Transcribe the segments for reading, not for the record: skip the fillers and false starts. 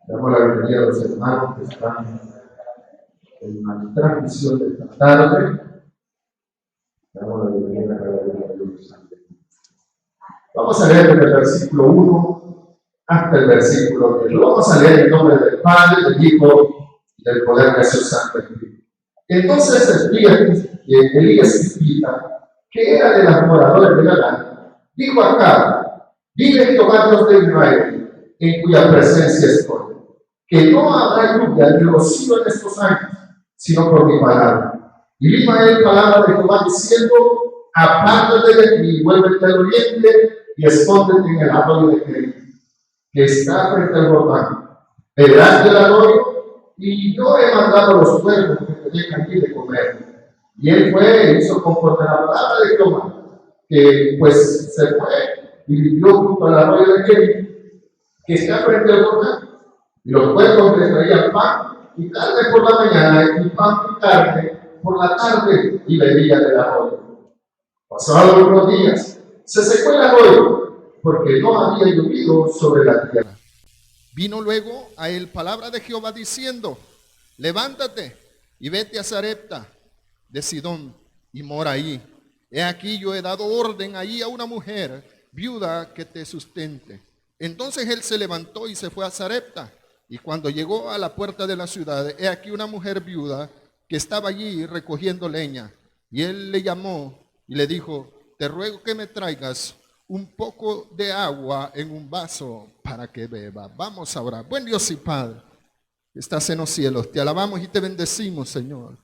Damos la bienvenida a los hermanos que están en la transmisión de esta tarde. Damos la bienvenida a cada uno de los santos. Vamos a leer desde el versículo 1 hasta el versículo 10. Lo vamos a leer en nombre del Padre, del Hijo y del poder de Jesús Santo. Entonces Elías Tisbita, que era de los moradores de Galán, dijo a Acab: vive Jehová Dios de Israel, en cuya presencia estoy, que no habrá lluvia ni rocío en estos años, sino por mi palabra. Y vino a él palabra de Jehová diciendo: apártate de mí, vuélvete al oriente y escóndete en el arroyo de Kerit, que está frente al Jordán. Verás del arroyo, y yo he mandado a los cuervos que te dejan aquí de comer. Y él fue e hizo conforme a la palabra de Jehová, que pues se fue y vivió junto al arroyo de Kerit, que está frente al Jordán. Y los cuervos les traían pan y carne por la mañana, y pan y carne por la tarde, y bebía del arroyo. Pasados unos días, se secó el arroyo, porque no había llovido sobre la tierra. Vino luego a él palabra de Jehová diciendo: levántate y vete a Sarepta de Sidón y mora ahí. He aquí yo he dado orden ahí a una mujer viuda que te sustente. Entonces él se levantó y se fue a Sarepta. Y cuando llegó a la puerta de la ciudad, he aquí una mujer viuda que estaba allí recogiendo leña. Y él le llamó y le dijo: te ruego que me traigas un poco de agua en un vaso para que beba. Vamos a orar. Buen Dios y Padre, que estás en los cielos, te alabamos y te bendecimos, Señor.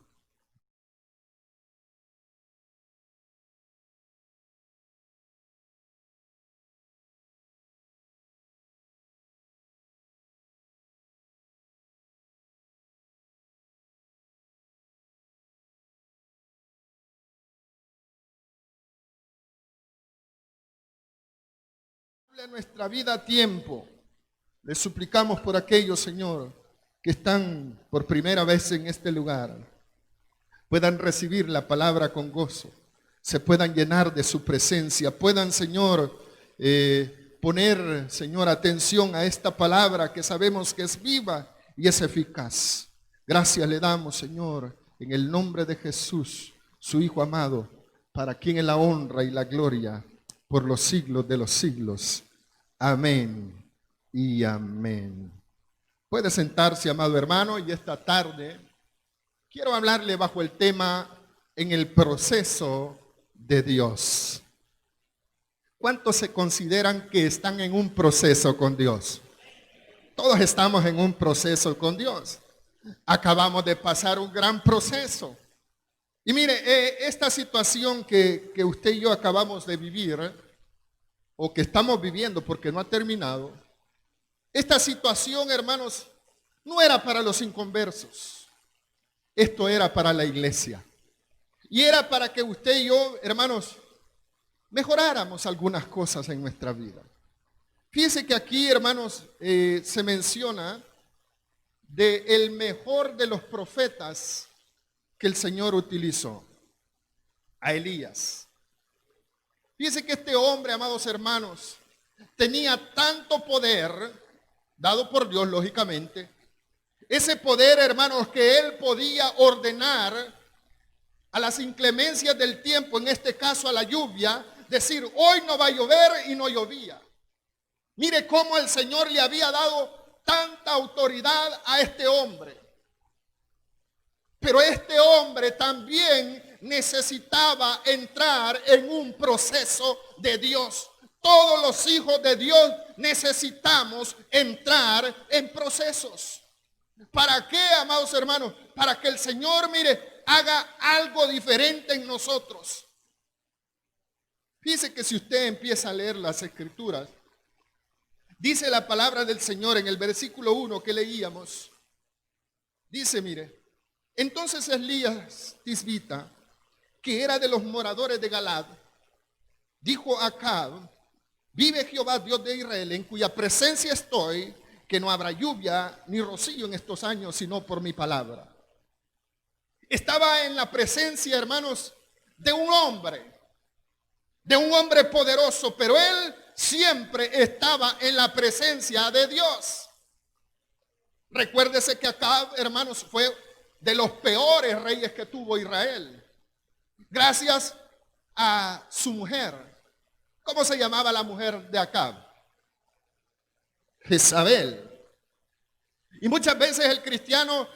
En nuestra vida a tiempo, le suplicamos por aquellos, Señor, que están por primera vez en este lugar, puedan recibir la palabra con gozo, se puedan llenar de su presencia, puedan, Señor, poner, Señor, atención a esta palabra que sabemos que es viva y es eficaz. Gracias le damos, Señor, en el nombre de Jesús, su Hijo amado, para quien es la honra y la gloria por los siglos de los siglos. Amén y amén. Puede sentarse, amado hermano, y esta tarde quiero hablarle bajo el tema en el proceso de Dios. ¿Cuántos se consideran que están en un proceso con Dios? Todos estamos en un proceso con Dios. Acabamos de pasar un gran proceso. Y mire, esta situación que usted y yo acabamos de vivir, o que estamos viviendo porque no ha terminado, esta situación, hermanos, no era para los inconversos. Esto era para la iglesia. Y era para que usted y yo, hermanos, mejoráramos algunas cosas en nuestra vida. Fíjense que aquí, hermanos, se menciona de el mejor de los profetas que el Señor utilizó, a Elías. Fíjense que este hombre, amados hermanos, tenía tanto poder, dado por Dios, lógicamente. Ese poder, hermanos, que él podía ordenar a las inclemencias del tiempo, en este caso a la lluvia, decir: hoy no va a llover, y no llovía. Mire cómo el Señor le había dado tanta autoridad a este hombre. Pero este hombre también necesitaba entrar en un proceso de Dios. Todos los hijos de Dios necesitamos entrar en procesos. ¿Para qué, amados hermanos? Para que el Señor, mire, haga algo diferente en nosotros. Fíjese que si usted empieza a leer las Escrituras, dice la palabra del Señor en el versículo 1 que leíamos. Dice, mire: entonces Elías Tisbita, que era de los moradores de Galad, dijo a Acab: vive Jehová Dios de Israel, en cuya presencia estoy, que no habrá lluvia ni rocío en estos años, sino por mi palabra. Estaba en la presencia, hermanos, de un hombre poderoso, pero él siempre estaba en la presencia de Dios. Recuérdese que Acab, hermanos, fue de los peores reyes que tuvo Israel. Gracias a su mujer. ¿Cómo se llamaba la mujer de Acab? Jezabel. Y muchas veces el cristiano,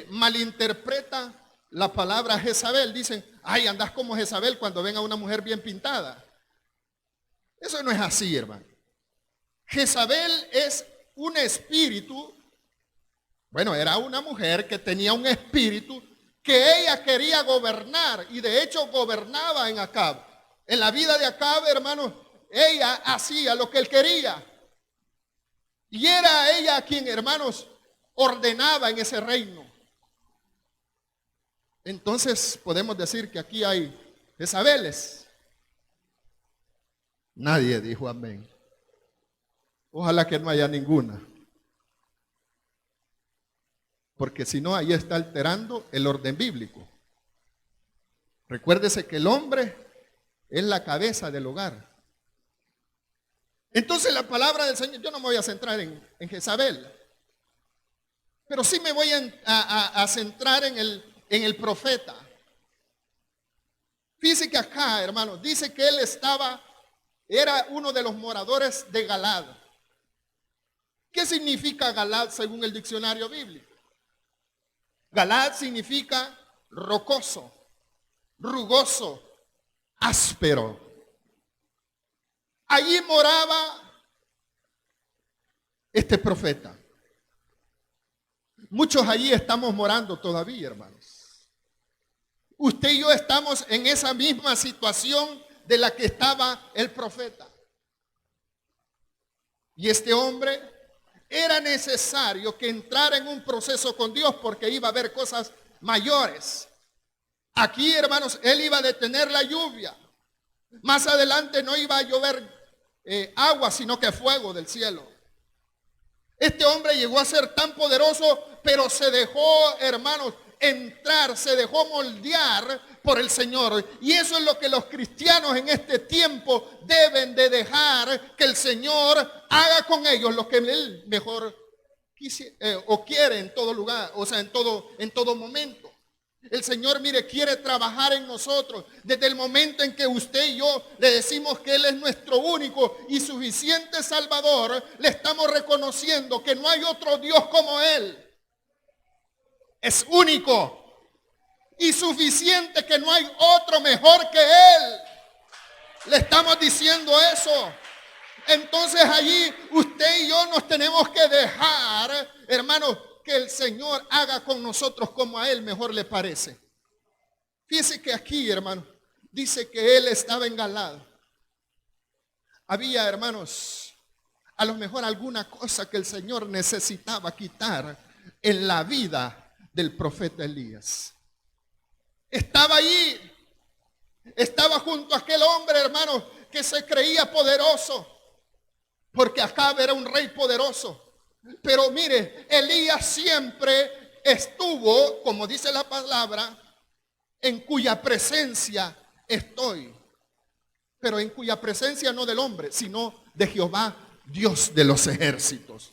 malinterpreta la palabra Jezabel. Dicen, ay, andas como Jezabel cuando ven a una mujer bien pintada. Eso no es así, hermano. Jezabel es un espíritu. Bueno, era una mujer que tenía un espíritu que ella quería gobernar y de hecho gobernaba en Acab. En la vida de Acab, hermanos, ella hacía lo que él quería. Y era ella quien, hermanos, ordenaba en ese reino. Entonces podemos decir que aquí hay Jezabeles. Nadie dijo amén. Ojalá que no haya ninguna. Porque si no, ahí está alterando el orden bíblico. Recuérdese que el hombre es la cabeza del hogar. Entonces la palabra del Señor, yo no me voy a centrar en Jezabel, pero sí me voy a centrar en el profeta. Fíjese que acá, hermanos, dice que él era uno de los moradores de Galad. ¿Qué significa Galad según el diccionario bíblico? Galad significa rocoso, rugoso, áspero. Allí moraba este profeta. Muchos allí estamos morando todavía, hermanos. Usted y yo estamos en esa misma situación de la que estaba el profeta. Y este hombre era necesario que entrara en un proceso con Dios porque iba a haber cosas mayores. Aquí, hermanos, él iba a detener la lluvia. Más adelante no iba a llover agua, sino que fuego del cielo. Este hombre llegó a ser tan poderoso, pero se dejó, hermanos, entrar, se dejó moldear por el Señor. Y eso es lo que los cristianos en este tiempo deben de dejar que el Señor haga con ellos lo que Él mejor quiere en todo lugar, o sea, en todo momento. El Señor, mire, quiere trabajar en nosotros desde el momento en que usted y yo le decimos que Él es nuestro único y suficiente Salvador. Le estamos reconociendo que no hay otro Dios como Él. Es único y suficiente, que no hay otro mejor que Él. Le estamos diciendo eso. Entonces allí usted y yo nos tenemos que dejar, hermanos, que el Señor haga con nosotros como a Él mejor le parece. Fíjese que aquí, hermano, dice que Él estaba en Galad. Había, hermanos, a lo mejor alguna cosa que el Señor necesitaba quitar en la vida del profeta Elías. Estaba allí, estaba junto a aquel hombre, hermanos, que se creía poderoso, porque Acab era un rey poderoso. Pero mire, Elías siempre estuvo, como dice la palabra, en cuya presencia estoy. Pero en cuya presencia no del hombre, sino de Jehová, Dios de los ejércitos.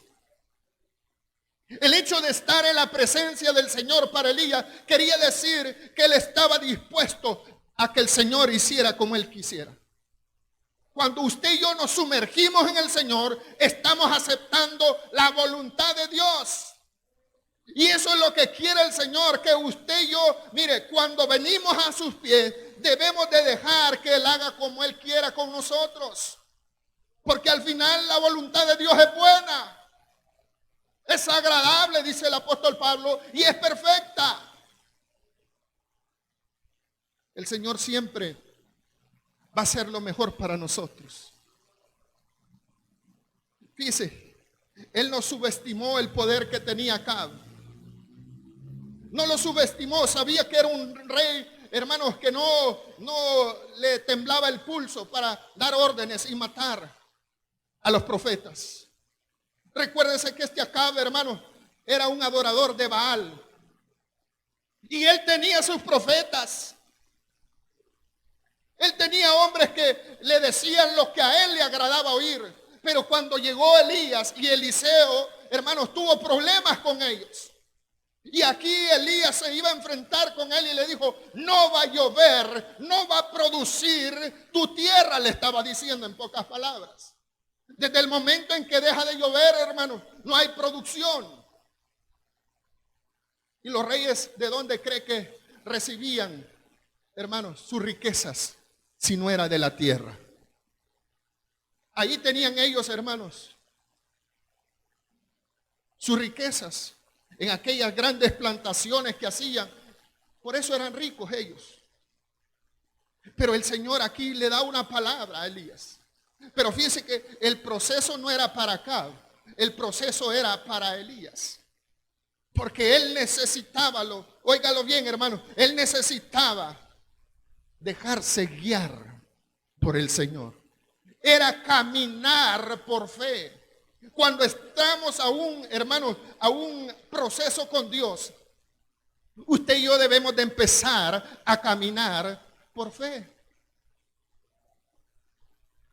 El hecho de estar en la presencia del Señor para Elías quería decir que él estaba dispuesto a que el Señor hiciera como él quisiera. Cuando usted y yo nos sumergimos en el Señor, estamos aceptando la voluntad de Dios. Y eso es lo que quiere el Señor, que usted y yo, mire, cuando venimos a sus pies, debemos de dejar que Él haga como Él quiera con nosotros. Porque al final la voluntad de Dios es buena, es agradable, dice el apóstol Pablo, y es perfecta. El Señor siempre va a ser lo mejor para nosotros. Fíjese, Él no subestimó el poder que tenía Acab. No lo subestimó, sabía que era un rey, hermanos, que no le temblaba el pulso para dar órdenes y matar a los profetas. Recuérdense que este Acab, hermanos, era un adorador de Baal. Y él tenía sus profetas. Él tenía hombres que le decían lo que a él le agradaba oír. Pero cuando llegó Elías y Eliseo, hermanos, tuvo problemas con ellos. Y aquí Elías se iba a enfrentar con él y le dijo, no va a llover, no va a producir tu tierra, le estaba diciendo en pocas palabras. Desde el momento en que deja de llover, hermanos, no hay producción. Y los reyes, ¿de dónde cree que recibían, hermanos, sus riquezas si no era de la tierra? Ahí tenían ellos, hermanos, sus riquezas en aquellas grandes plantaciones que hacían. Por eso eran ricos ellos. Pero el Señor aquí le da una palabra a Elías. Pero fíjense que el proceso no era para Acab, el proceso era para Elías. Porque él necesitaba, óigalo bien, hermano, él necesitaba dejarse guiar por el Señor. Era caminar por fe. Cuando estamos aún, hermanos, a un proceso con Dios, usted y yo debemos de empezar a caminar por fe.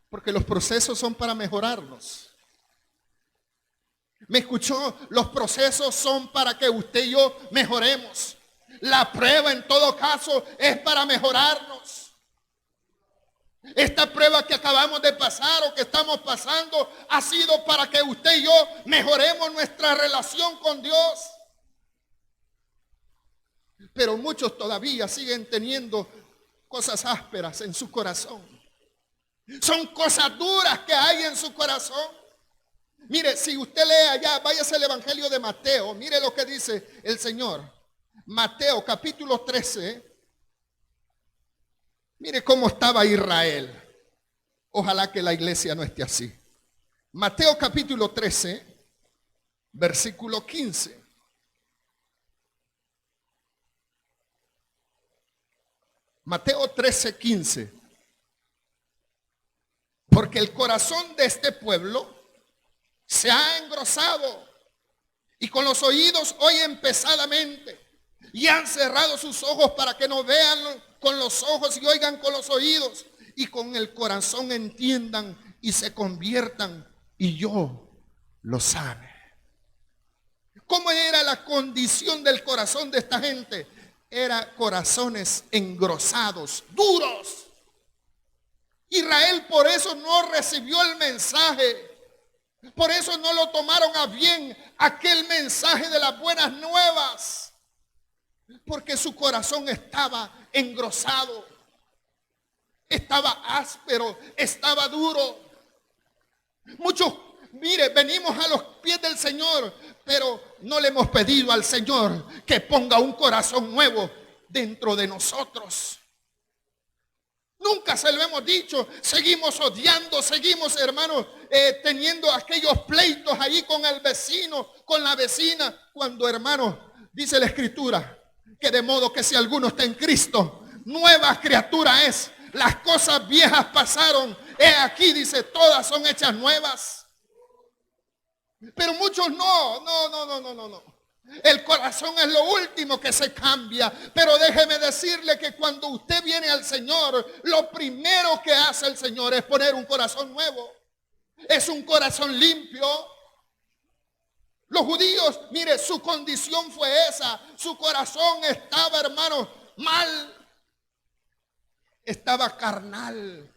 Porque los procesos son para mejorarnos. ¿Me escuchó? Los procesos son para que usted y yo mejoremos. La prueba en todo caso es para mejorarnos. Esta prueba que acabamos de pasar o que estamos pasando ha sido para que usted y yo mejoremos nuestra relación con Dios. Pero muchos todavía siguen teniendo cosas ásperas en su corazón. Son cosas duras que hay en su corazón. Mire, si usted lee allá, váyase al Evangelio de Mateo. Mire lo que dice el Señor. Mateo capítulo 13. Mire cómo estaba Israel. Ojalá que la iglesia no esté así. Mateo capítulo 13, versículo 15. Mateo 13, 15. Porque el corazón de este pueblo se ha engrosado y con los oídos oyen pesadamente y han cerrado sus ojos para que no vean con los ojos y oigan con los oídos y con el corazón entiendan y se conviertan y yo lo sane. ¿Cómo era la condición del corazón de esta gente? Era corazones engrosados, duros. Israel por eso no recibió el mensaje. Por eso no lo tomaron a bien aquel mensaje de las buenas nuevas. Porque su corazón estaba engrosado, estaba áspero, estaba duro. Muchos, mire, venimos a los pies del Señor, pero no le hemos pedido al Señor que ponga un corazón nuevo dentro de nosotros. Nunca se lo hemos dicho. Seguimos odiando, seguimos, hermanos, teniendo aquellos pleitos ahí con el vecino, con la vecina. Cuando, hermanos, dice la Escritura que de modo que si alguno está en Cristo, nueva criatura es. Las cosas viejas pasaron. He aquí, dice, todas son hechas nuevas. Pero muchos no. El corazón es lo último que se cambia. Pero déjeme decirle que cuando usted viene al Señor, lo primero que hace el Señor es poner un corazón nuevo. Es un corazón limpio. Los judíos, mire, su condición fue esa. Su corazón estaba, hermanos, mal. Estaba carnal.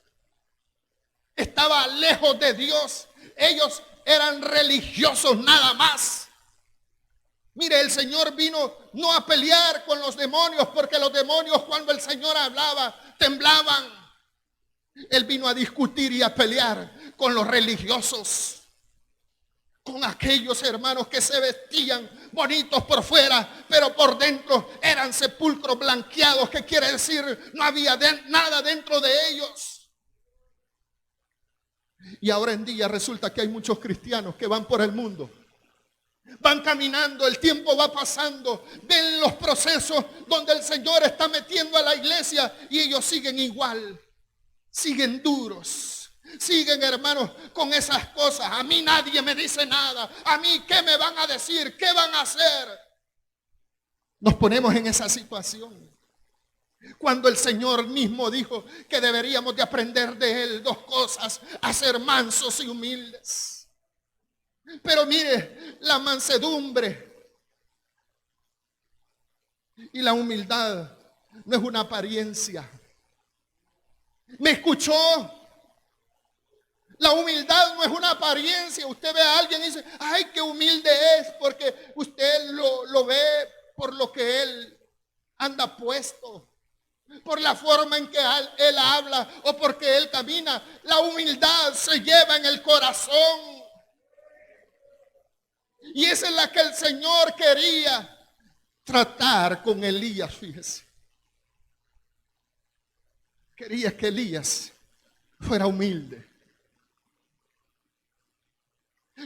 Estaba lejos de Dios. Ellos eran religiosos nada más. Mire, el Señor vino no a pelear con los demonios, porque los demonios cuando el Señor hablaba temblaban. Él vino a discutir y a pelear con los religiosos, con aquellos hermanos que se vestían bonitos por fuera, pero por dentro eran sepulcros blanqueados, que quiere decir no había nada dentro de ellos. Y ahora en día resulta que hay muchos cristianos que van por el mundo. Van caminando, el tiempo va pasando, ven los procesos donde el Señor está metiendo a la iglesia y ellos siguen igual, siguen duros, siguen, hermanos, con esas cosas. A mí nadie me dice nada, a mí ¿qué me van a decir? ¿Qué van a hacer? Nos ponemos en esa situación. Cuando el Señor mismo dijo que deberíamos de aprender de Él dos cosas: a ser mansos y humildes. Pero mire, la mansedumbre y la humildad no es una apariencia. ¿Me escuchó? La humildad no es una apariencia. Usted ve a alguien y dice: ay, qué humilde es, porque usted lo ve por lo que él anda puesto, por la forma en que él habla o porque él camina. La humildad se lleva en el corazón. Y esa es la que el Señor quería tratar con Elías, fíjese. Quería que Elías fuera humilde.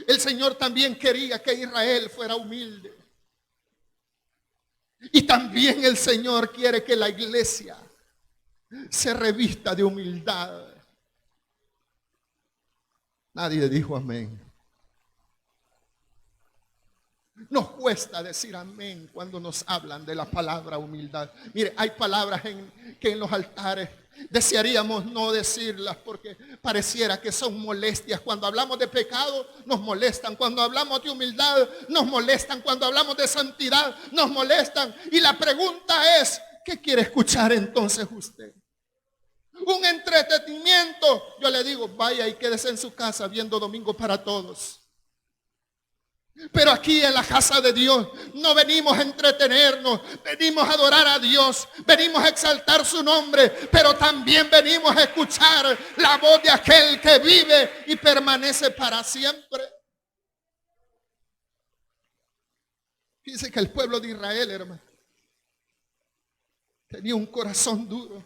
El Señor también quería que Israel fuera humilde. Y también el Señor quiere que la iglesia se revista de humildad. Nadie dijo amén. Nos cuesta decir amén cuando nos hablan de la palabra humildad. Mire, hay palabras que en los altares desearíamos no decirlas porque pareciera que son molestias. Cuando hablamos de pecado nos molestan. Cuando hablamos de humildad nos molestan. Cuando hablamos de santidad nos molestan. Y la pregunta es: ¿qué quiere escuchar entonces usted? ¿Un entretenimiento? Yo le digo: vaya y quédese en su casa viendo Domingo para Todos. Pero aquí en la casa de Dios no venimos a entretenernos, venimos a adorar a Dios, venimos a exaltar su nombre, pero también venimos a escuchar la voz de aquel que vive y permanece para siempre. Fíjense que el pueblo de Israel, hermano, tenía un corazón duro,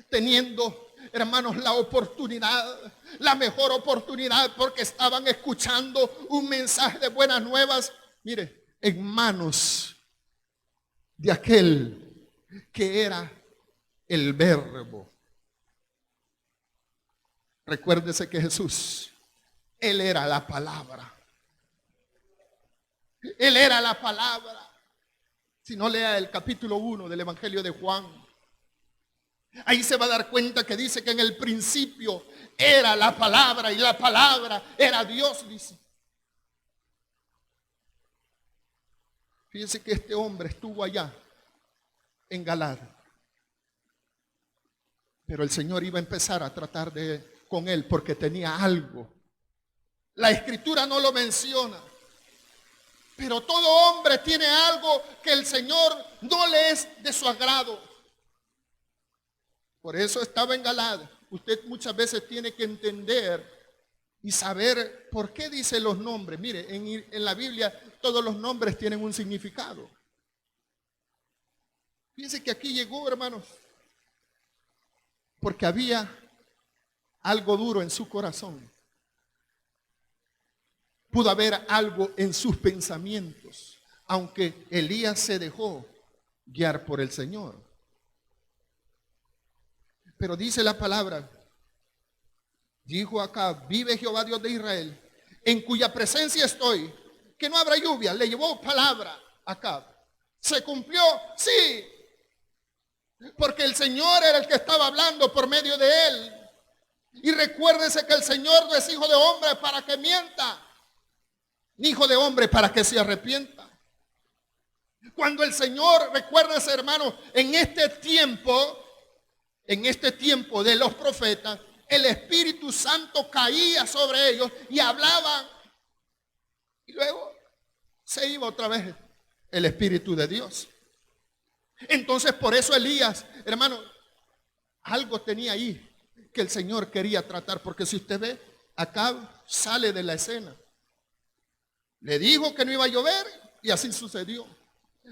teniendo, hermanos, la oportunidad, la mejor oportunidad, porque estaban escuchando un mensaje de buenas nuevas. Mire, en manos de aquel que era el Verbo. Recuérdese que Jesús, Él era la palabra. Él era la palabra. Si no, lea el capítulo 1 del Evangelio de Juan. Ahí se va a dar cuenta que dice que en el principio era la palabra y la palabra era Dios, dice. Fíjense que este hombre estuvo allá en Galaad, pero el Señor iba a empezar a tratar con él porque tenía algo. La Escritura no lo menciona, pero todo hombre tiene algo que el Señor no le es de su agrado. Por eso estaba en Galaad. Usted muchas veces tiene que entender y saber por qué dice los nombres. Mire, en la Biblia todos los nombres tienen un significado. Fíjense que aquí llegó, hermanos, porque había algo duro en su corazón. Pudo haber algo en sus pensamientos, aunque Elías se dejó guiar por el Señor. Pero dice la palabra, dijo Acab: vive Jehová Dios de Israel, en cuya presencia estoy, que no habrá lluvia. Le llevó palabra a Acab. ¿Se cumplió? Sí. Porque el Señor era el que estaba hablando por medio de él. Y recuérdese que el Señor no es hijo de hombre para que mienta, ni hijo de hombre para que se arrepienta. Cuando el Señor, recuérdese, hermano, en este tiempo de los profetas, el Espíritu Santo caía sobre ellos y hablaban. Y luego se iba otra vez el Espíritu de Dios. Entonces, por eso Elías, hermano, algo tenía ahí que el Señor quería tratar. Porque si usted ve, Acab sale de la escena. Le dijo que no iba a llover y así sucedió.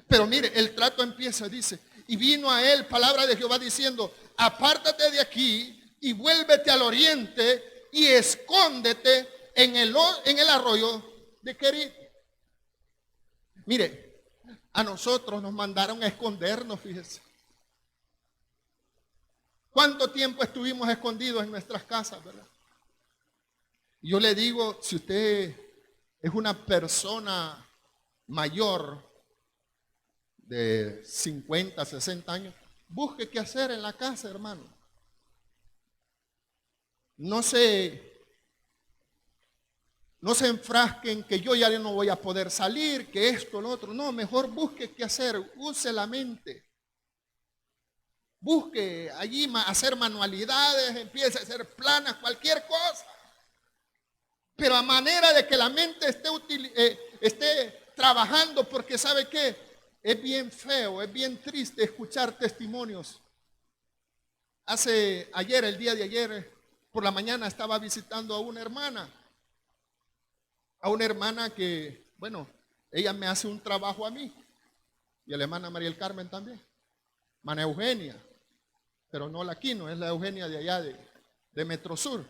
Pero mire, el trato empieza, dice: y vino a él palabra de Jehová diciendo: apártate de aquí y vuélvete al oriente y escóndete en el arroyo de Querit. Mire, a nosotros nos mandaron a escondernos, fíjese. ¿Cuánto tiempo estuvimos escondidos en nuestras casas, verdad? Yo le digo, si usted es una persona mayor, de 50, 60 años, busque qué hacer en la casa, hermano. No se enfrasque en que yo ya no voy a poder salir, que esto, lo otro. No, mejor busque qué hacer, use la mente. Busque allí hacer manualidades, empiece a hacer planas, cualquier cosa. Pero a manera de que la mente esté trabajando, porque ¿sabe qué? Es bien feo, es bien triste escuchar testimonios. El día de ayer, por la mañana estaba visitando a una hermana que, bueno, ella me hace un trabajo a mí, y a la hermana María del Carmen también, hermana Eugenia, pero no la Aquino, es la Eugenia de allá de Metrosur.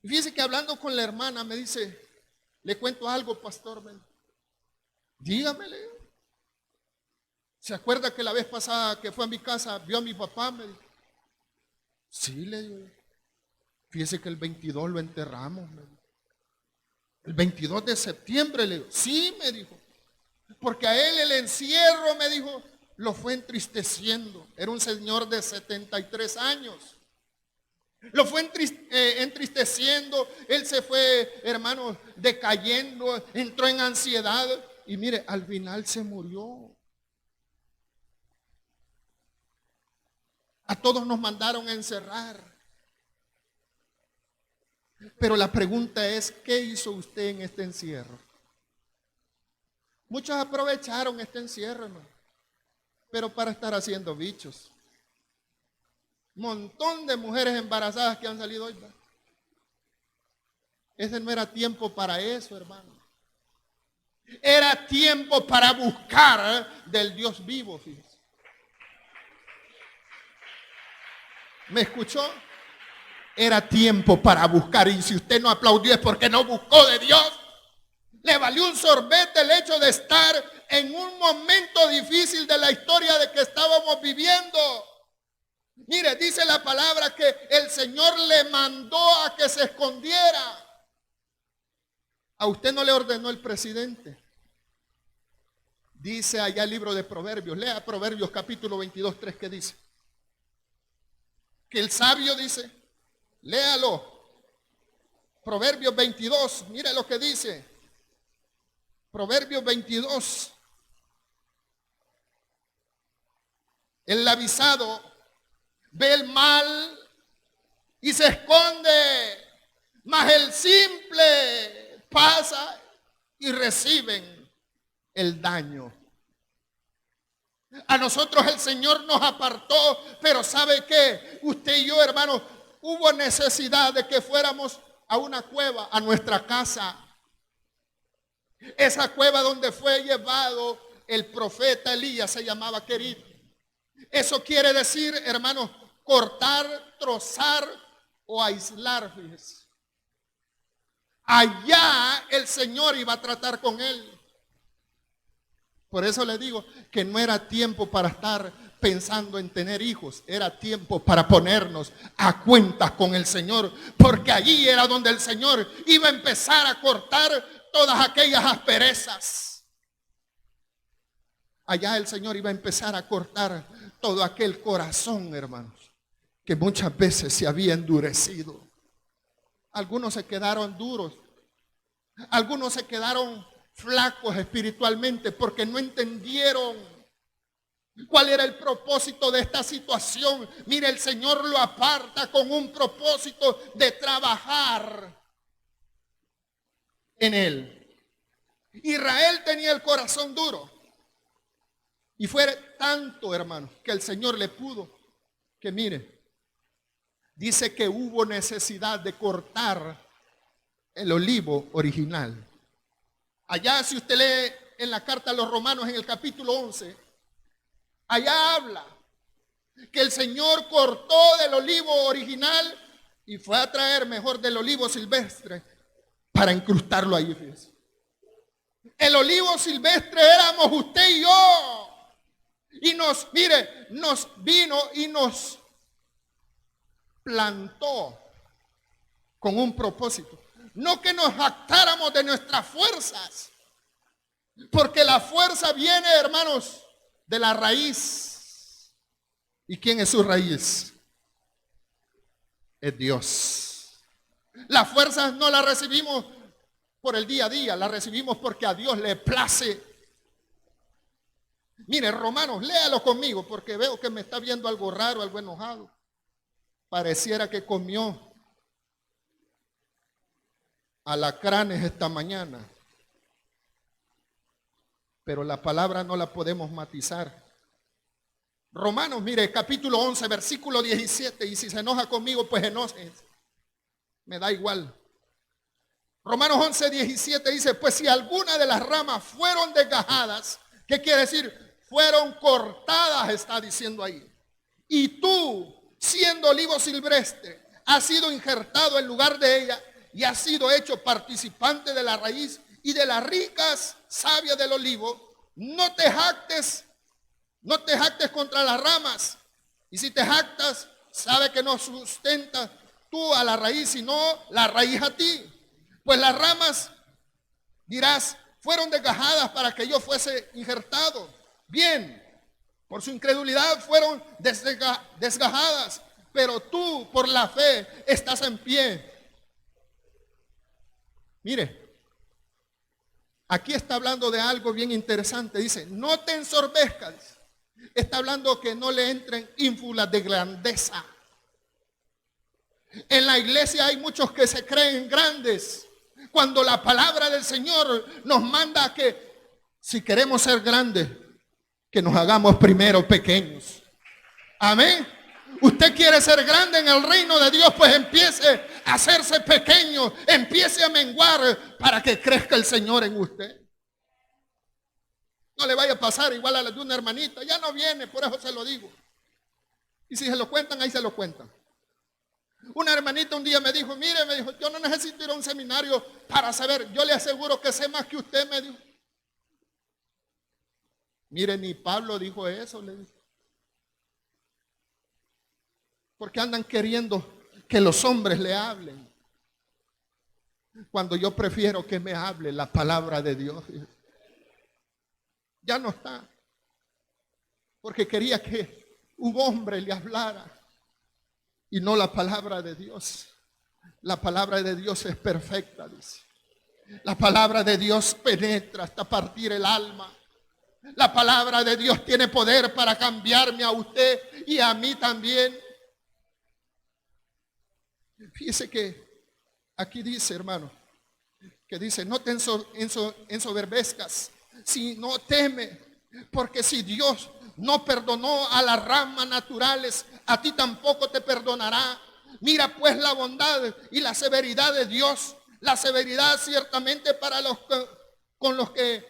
Y fíjese que hablando con la hermana me dice, le cuento algo, pastor, dígamele. ¿Se acuerda que la vez pasada que fue a mi casa vio a mi papá? Me dijo, sí, le digo. Fíjese que el 22 lo enterramos, me dijo. El 22 de septiembre, le digo, sí, me dijo. Porque a él el encierro, me dijo, lo fue entristeciendo. Era un señor de 73 años. Lo fue entristeciendo. Él se fue, hermano, decayendo, entró en ansiedad. Y mire, al final se murió. A todos nos mandaron a encerrar. Pero la pregunta es, ¿qué hizo usted en este encierro? Muchos aprovecharon este encierro, hermano, pero para estar haciendo bichos. Montón de mujeres embarazadas que han salido hoy. Ese no era tiempo para eso, hermano. Era tiempo para buscar del Dios vivo, fíjese. ¿Me escuchó? Era tiempo para buscar. Y si usted no aplaudió es porque no buscó de Dios. Le valió un sorbete el hecho de estar en un momento difícil de la historia de que estábamos viviendo. Mire, dice la palabra que el Señor le mandó a que se escondiera. A usted no le ordenó el presidente. Dice allá el libro de Proverbios. Lea Proverbios capítulo 22, 3, que dice. Que el sabio dice, léalo. Proverbios 22, mire lo que dice. Proverbios 22. El avisado ve el mal y se esconde, mas el simple pasa y reciben el daño. A nosotros el Señor nos apartó, pero ¿sabe qué? Usted y yo, hermanos, hubo necesidad de que fuéramos a una cueva, a nuestra casa. Esa cueva donde fue llevado el profeta Elías se llamaba Querit. Eso quiere decir, hermanos, cortar, trozar o aislar, fíjese. Allá el Señor iba a tratar con él. Por eso le digo que no era tiempo para estar pensando en tener hijos. Era tiempo para ponernos a cuentas con el Señor. Porque allí era donde el Señor iba a empezar a cortar todas aquellas asperezas. Allá el Señor iba a empezar a cortar todo aquel corazón, hermanos, que muchas veces se había endurecido. Algunos se quedaron duros. Algunos se quedaron flacos espiritualmente porque no entendieron cuál era el propósito de esta situación. Mire, el Señor lo aparta con un propósito de trabajar en él. Israel tenía el corazón duro y fue tanto, hermano, que el Señor le pudo que, mire, dice que hubo necesidad de cortar el olivo original. Allá, si usted lee en la carta a los Romanos en el capítulo 11, allá habla que el Señor cortó del olivo original y fue a traer mejor del olivo silvestre para incrustarlo ahí, fíjese. El olivo silvestre éramos usted y yo. Y nos vino y nos plantó con un propósito. No que nos jactáramos de nuestras fuerzas, porque la fuerza viene, hermanos, de la raíz. ¿Y quién es su raíz? Es Dios. Las fuerzas no las recibimos por el día a día, las recibimos porque a Dios le place. Mire, Romanos, léalo conmigo porque veo que me está viendo algo raro, algo enojado. Pareciera que comió alacranes esta mañana. Pero la palabra no la podemos matizar. Romanos, mire, capítulo 11, versículo 17. Y si se enoja conmigo, pues enójese. Me da igual. Romanos 11, 17 dice, pues si alguna de las ramas fueron desgajadas, ¿qué quiere decir? Fueron cortadas, está diciendo ahí. Y tú, siendo olivo silvestre, has sido injertado en lugar de ella y has sido hecho participante de la raíz y de las ricas sabias del olivo. No te jactes contra las ramas. Y si te jactas, sabe que no sustentas tú a la raíz, sino la raíz a ti. Pues las ramas, dirás, fueron desgajadas para que yo fuese injertado. Bien, por su incredulidad fueron desgajadas, pero tú por la fe estás en pie. Mire, aquí está hablando de algo bien interesante. Dice, no te ensorbezcas. Está hablando que no le entren ínfulas de grandeza. En la iglesia hay muchos que se creen grandes, cuando la palabra del Señor nos manda a que si queremos ser grandes, que nos hagamos primero pequeños. Amén. Usted quiere ser grande en el reino de Dios, pues empiece a hacerse pequeño, empiece a menguar para que crezca el Señor en usted. No le vaya a pasar igual a la de una hermanita, ya no viene, por eso se lo digo. Y si se lo cuentan, ahí se lo cuentan. Una hermanita un día me dijo, mire, me dijo, yo no necesito ir a un seminario para saber, yo le aseguro que sé más que usted, me dijo. Mire, ni Pablo dijo eso, le dije. Porque andan queriendo que los hombres le hablen, cuando yo prefiero que me hable la palabra de Dios. Ya no está, porque quería que un hombre le hablara y no la palabra de Dios. La palabra de Dios es perfecta, dice. La palabra de Dios penetra hasta partir el alma. La palabra de Dios tiene poder para cambiarme a usted y a mí también. Fíjese que aquí dice, hermano, que dice, no te ensoberbezcas, si no teme, porque si Dios no perdonó a las ramas naturales, a ti tampoco te perdonará. Mira pues la bondad y la severidad de Dios. La severidad ciertamente para los con los que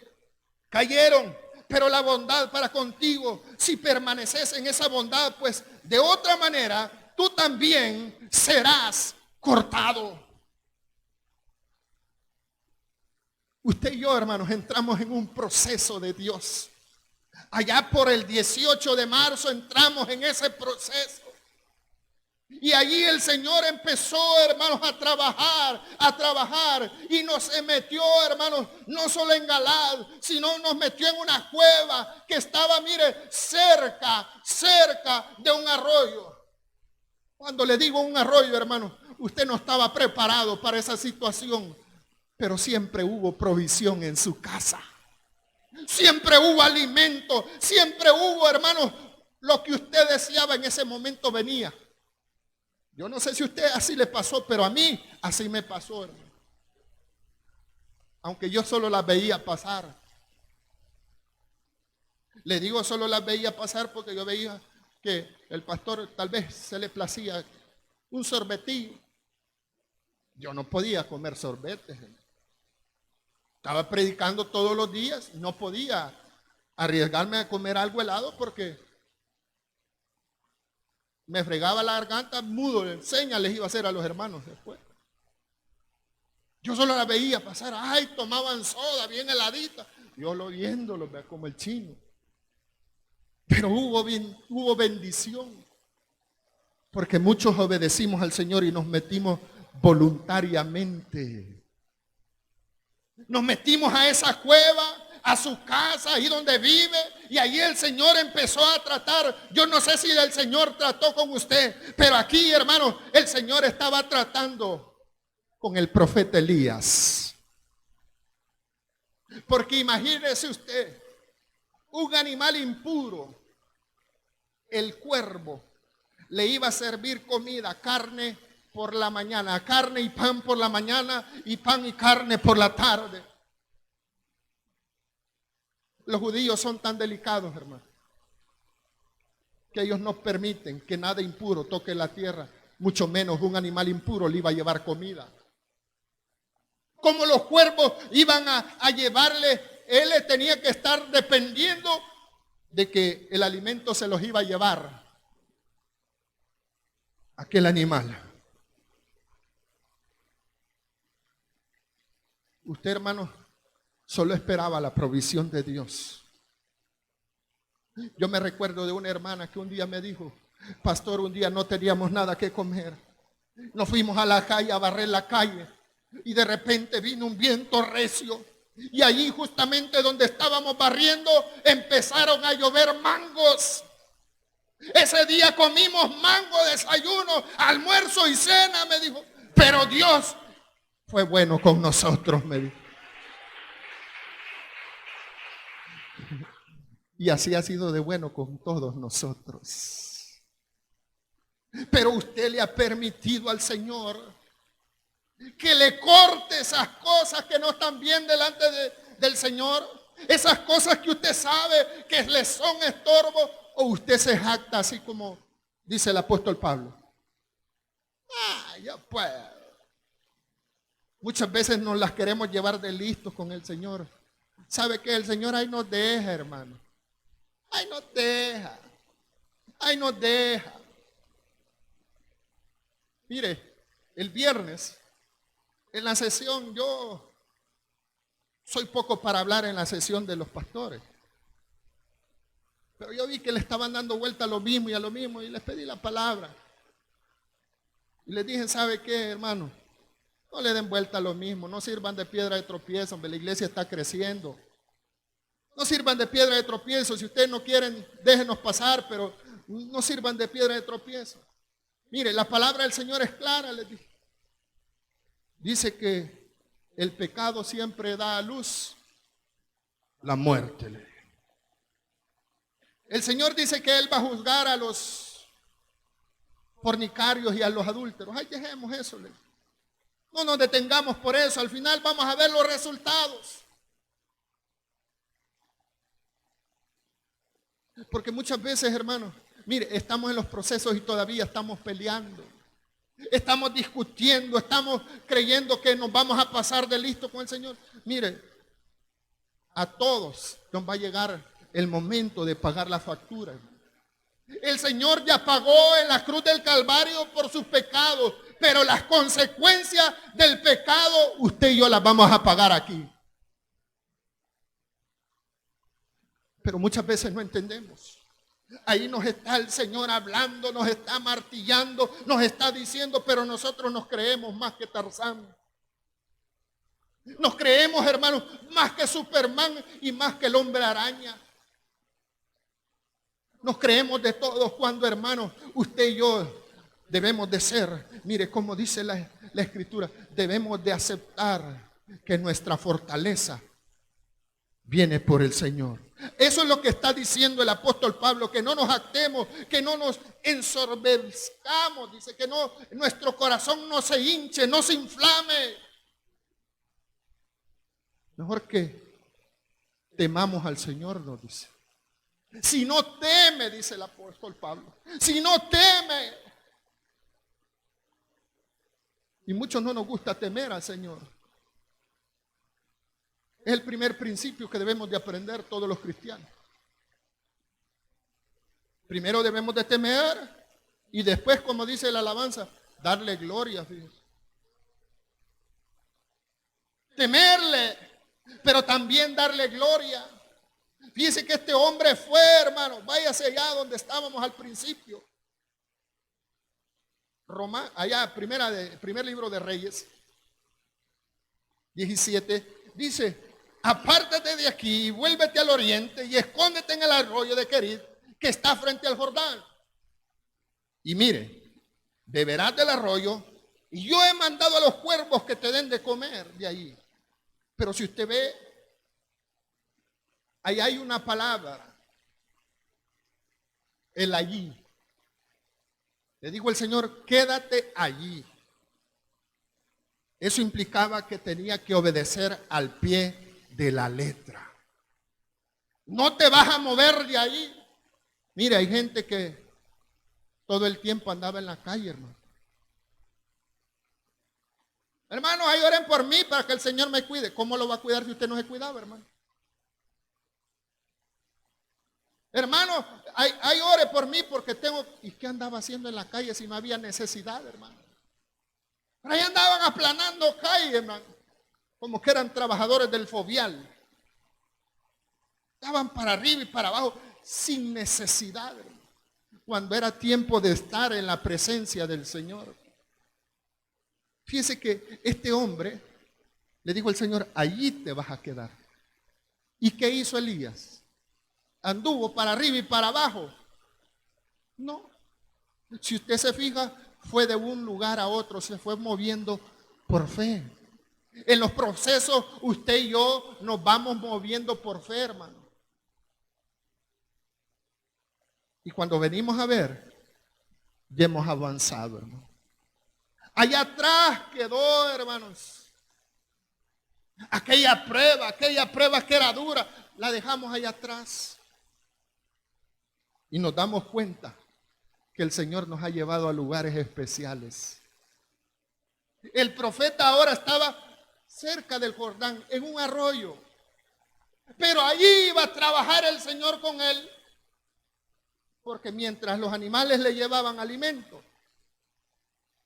cayeron, pero la bondad para contigo, si permaneces en esa bondad, pues de otra manera tú también serás cortado. Usted y yo, hermanos, entramos en un proceso de Dios. Allá por el 18 de marzo entramos en ese proceso. Y allí el Señor empezó, hermanos, a trabajar y nos metió, hermanos, no solo en Galaad, sino nos metió en una cueva que estaba, mire, cerca de un arroyo. Cuando le digo un arroyo, hermano, usted no estaba preparado para esa situación, pero siempre hubo provisión en su casa. Siempre hubo alimento, siempre hubo, hermanos, lo que usted deseaba en ese momento venía. Yo no sé si a usted así le pasó, pero a mí así me pasó, hermano. Aunque yo solo las veía pasar. Le digo solo las veía pasar porque yo veía que el pastor tal vez se le placía un sorbetillo. Yo no podía comer sorbetes. Estaba predicando todos los días, no podía arriesgarme a comer algo helado porque me fregaba la garganta, mudo, señas les iba a hacer a los hermanos después. Yo solo la veía pasar, ay, tomaban soda bien heladita, yo lo viéndolo como el chino. Pero hubo bendición, porque muchos obedecimos al Señor y nos metimos voluntariamente. Nos metimos a esa cueva, a su casa, ahí donde vive, y ahí el Señor empezó a tratar. Yo no sé si el Señor trató con usted, pero aquí, hermano, el Señor estaba tratando con el profeta Elías. Porque imagínese usted, un animal impuro, el cuervo, le iba a servir comida, carne por la mañana, carne y pan por la mañana, y pan y carne por la tarde. Los judíos son tan delicados, hermano, que ellos no permiten que nada impuro toque la tierra, mucho menos un animal impuro le iba a llevar comida. Como los cuervos iban a llevarle, él le tenía que estar dependiendo de que el alimento se los iba a llevar aquel animal. Usted, hermano, solo esperaba la provisión de Dios. Yo me recuerdo de una hermana que un día me dijo: pastor, un día no teníamos nada que comer. Nos fuimos a la calle a barrer la calle y de repente vino un viento recio. Y allí justamente donde estábamos barriendo empezaron a llover mangos. Ese día comimos mango, desayuno, almuerzo y cena, me dijo. Pero Dios fue bueno con nosotros, me dijo. Y así ha sido de bueno con todos nosotros. Pero usted le ha permitido al Señor que le corte esas cosas que no están bien delante del Señor. Esas cosas que usted sabe que le son estorbo. O usted se jacta así como dice el apóstol Pablo. Yo puedo. Muchas veces nos las queremos llevar de listos con el Señor. ¿Sabe que el Señor ahí nos deja, hermano? Ahí nos deja. Ahí nos deja. Mire, el viernes, en la sesión, yo soy poco para hablar en la sesión de los pastores. Pero yo vi que le estaban dando vuelta a lo mismo y a lo mismo y les pedí la palabra. Y les dije: ¿sabe qué, hermano? No le den vuelta a lo mismo, no sirvan de piedra de tropiezo, hombre, la iglesia está creciendo. No sirvan de piedra de tropiezo, si ustedes no quieren, déjenos pasar, pero no sirvan de piedra de tropiezo. Mire, la palabra del Señor es clara, les dije. Dice que el pecado siempre da a luz la muerte, le dije. El Señor dice que Él va a juzgar a los fornicarios y a los adúlteros. Ay, dejemos eso, le dije. No nos detengamos por eso, al final vamos a ver los resultados. Porque muchas veces, hermanos, mire, estamos en los procesos y todavía estamos peleando. Estamos discutiendo, estamos creyendo que nos vamos a pasar de listo con el Señor. Mire, a todos nos va a llegar el momento de pagar la factura. El Señor ya pagó en la cruz del Calvario por sus pecados, pero las consecuencias del pecado usted y yo las vamos a pagar aquí. Pero muchas veces no entendemos. Ahí nos está el Señor hablando, nos está martillando, nos está diciendo, pero nosotros nos creemos más que Tarzán. Nos creemos, hermanos, más que Superman y más que el hombre araña. Nos creemos de todos cuando, hermanos, usted y yo debemos de ser, mire cómo dice la Escritura, debemos de aceptar que nuestra fortaleza viene por el Señor. Eso es lo que está diciendo el apóstol Pablo, que no nos jactemos, que no nos ensoberbezcamos, dice que no, nuestro corazón no se hinche, no se inflame. Mejor que temamos al Señor, nos dice. Si no teme, dice el apóstol Pablo, si no teme. Y muchos no nos gusta temer al Señor. Es el primer principio que debemos de aprender todos los cristianos. Primero debemos de temer y después, como dice la alabanza, darle gloria. Fíjense. Temerle, pero también darle gloria. Fíjense que este hombre fue, hermano, váyase allá donde estábamos al principio. Allá, primer libro de Reyes, 17, dice apártate de aquí y vuélvete al oriente y escóndete en el arroyo de Querit, que está frente al Jordán. Y mire, beberás del arroyo y yo he mandado a los cuervos que te den de comer de ahí. Pero si usted ve, ahí hay una palabra, el allí. Le dijo el Señor, quédate allí. Eso implicaba que tenía que obedecer al pie de la letra. No te vas a mover de ahí. Mire, hay gente que todo el tiempo andaba en la calle, hermano. Hermanos, ahí oren por mí para que el Señor me cuide. ¿Cómo lo va a cuidar si usted no se cuidaba, hermano? Hermano, ahí ore por mí porque tengo... ¿Y qué andaba haciendo en la calle si no había necesidad, hermano? Pero ahí andaban aplanando calle, hermano. Como que eran trabajadores del fovial. Estaban para arriba y para abajo sin necesidad, hermano. Cuando era tiempo de estar en la presencia del Señor. Fíjese que este hombre, le dijo el Señor, allí te vas a quedar. ¿Y qué hizo Elías? ¿Anduvo para arriba y para abajo? No. Si usted se fija, fue de un lugar a otro, se fue moviendo por fe. En los procesos, usted y yo nos vamos moviendo por fe, hermano. Y cuando venimos a ver, ya hemos avanzado, hermano. Allá atrás quedó, hermanos, aquella prueba que era dura, la dejamos allá atrás. Y nos damos cuenta que el Señor nos ha llevado a lugares especiales. El profeta ahora estaba cerca del Jordán, en un arroyo. Pero allí iba a trabajar el Señor con él. Porque mientras los animales le llevaban alimento,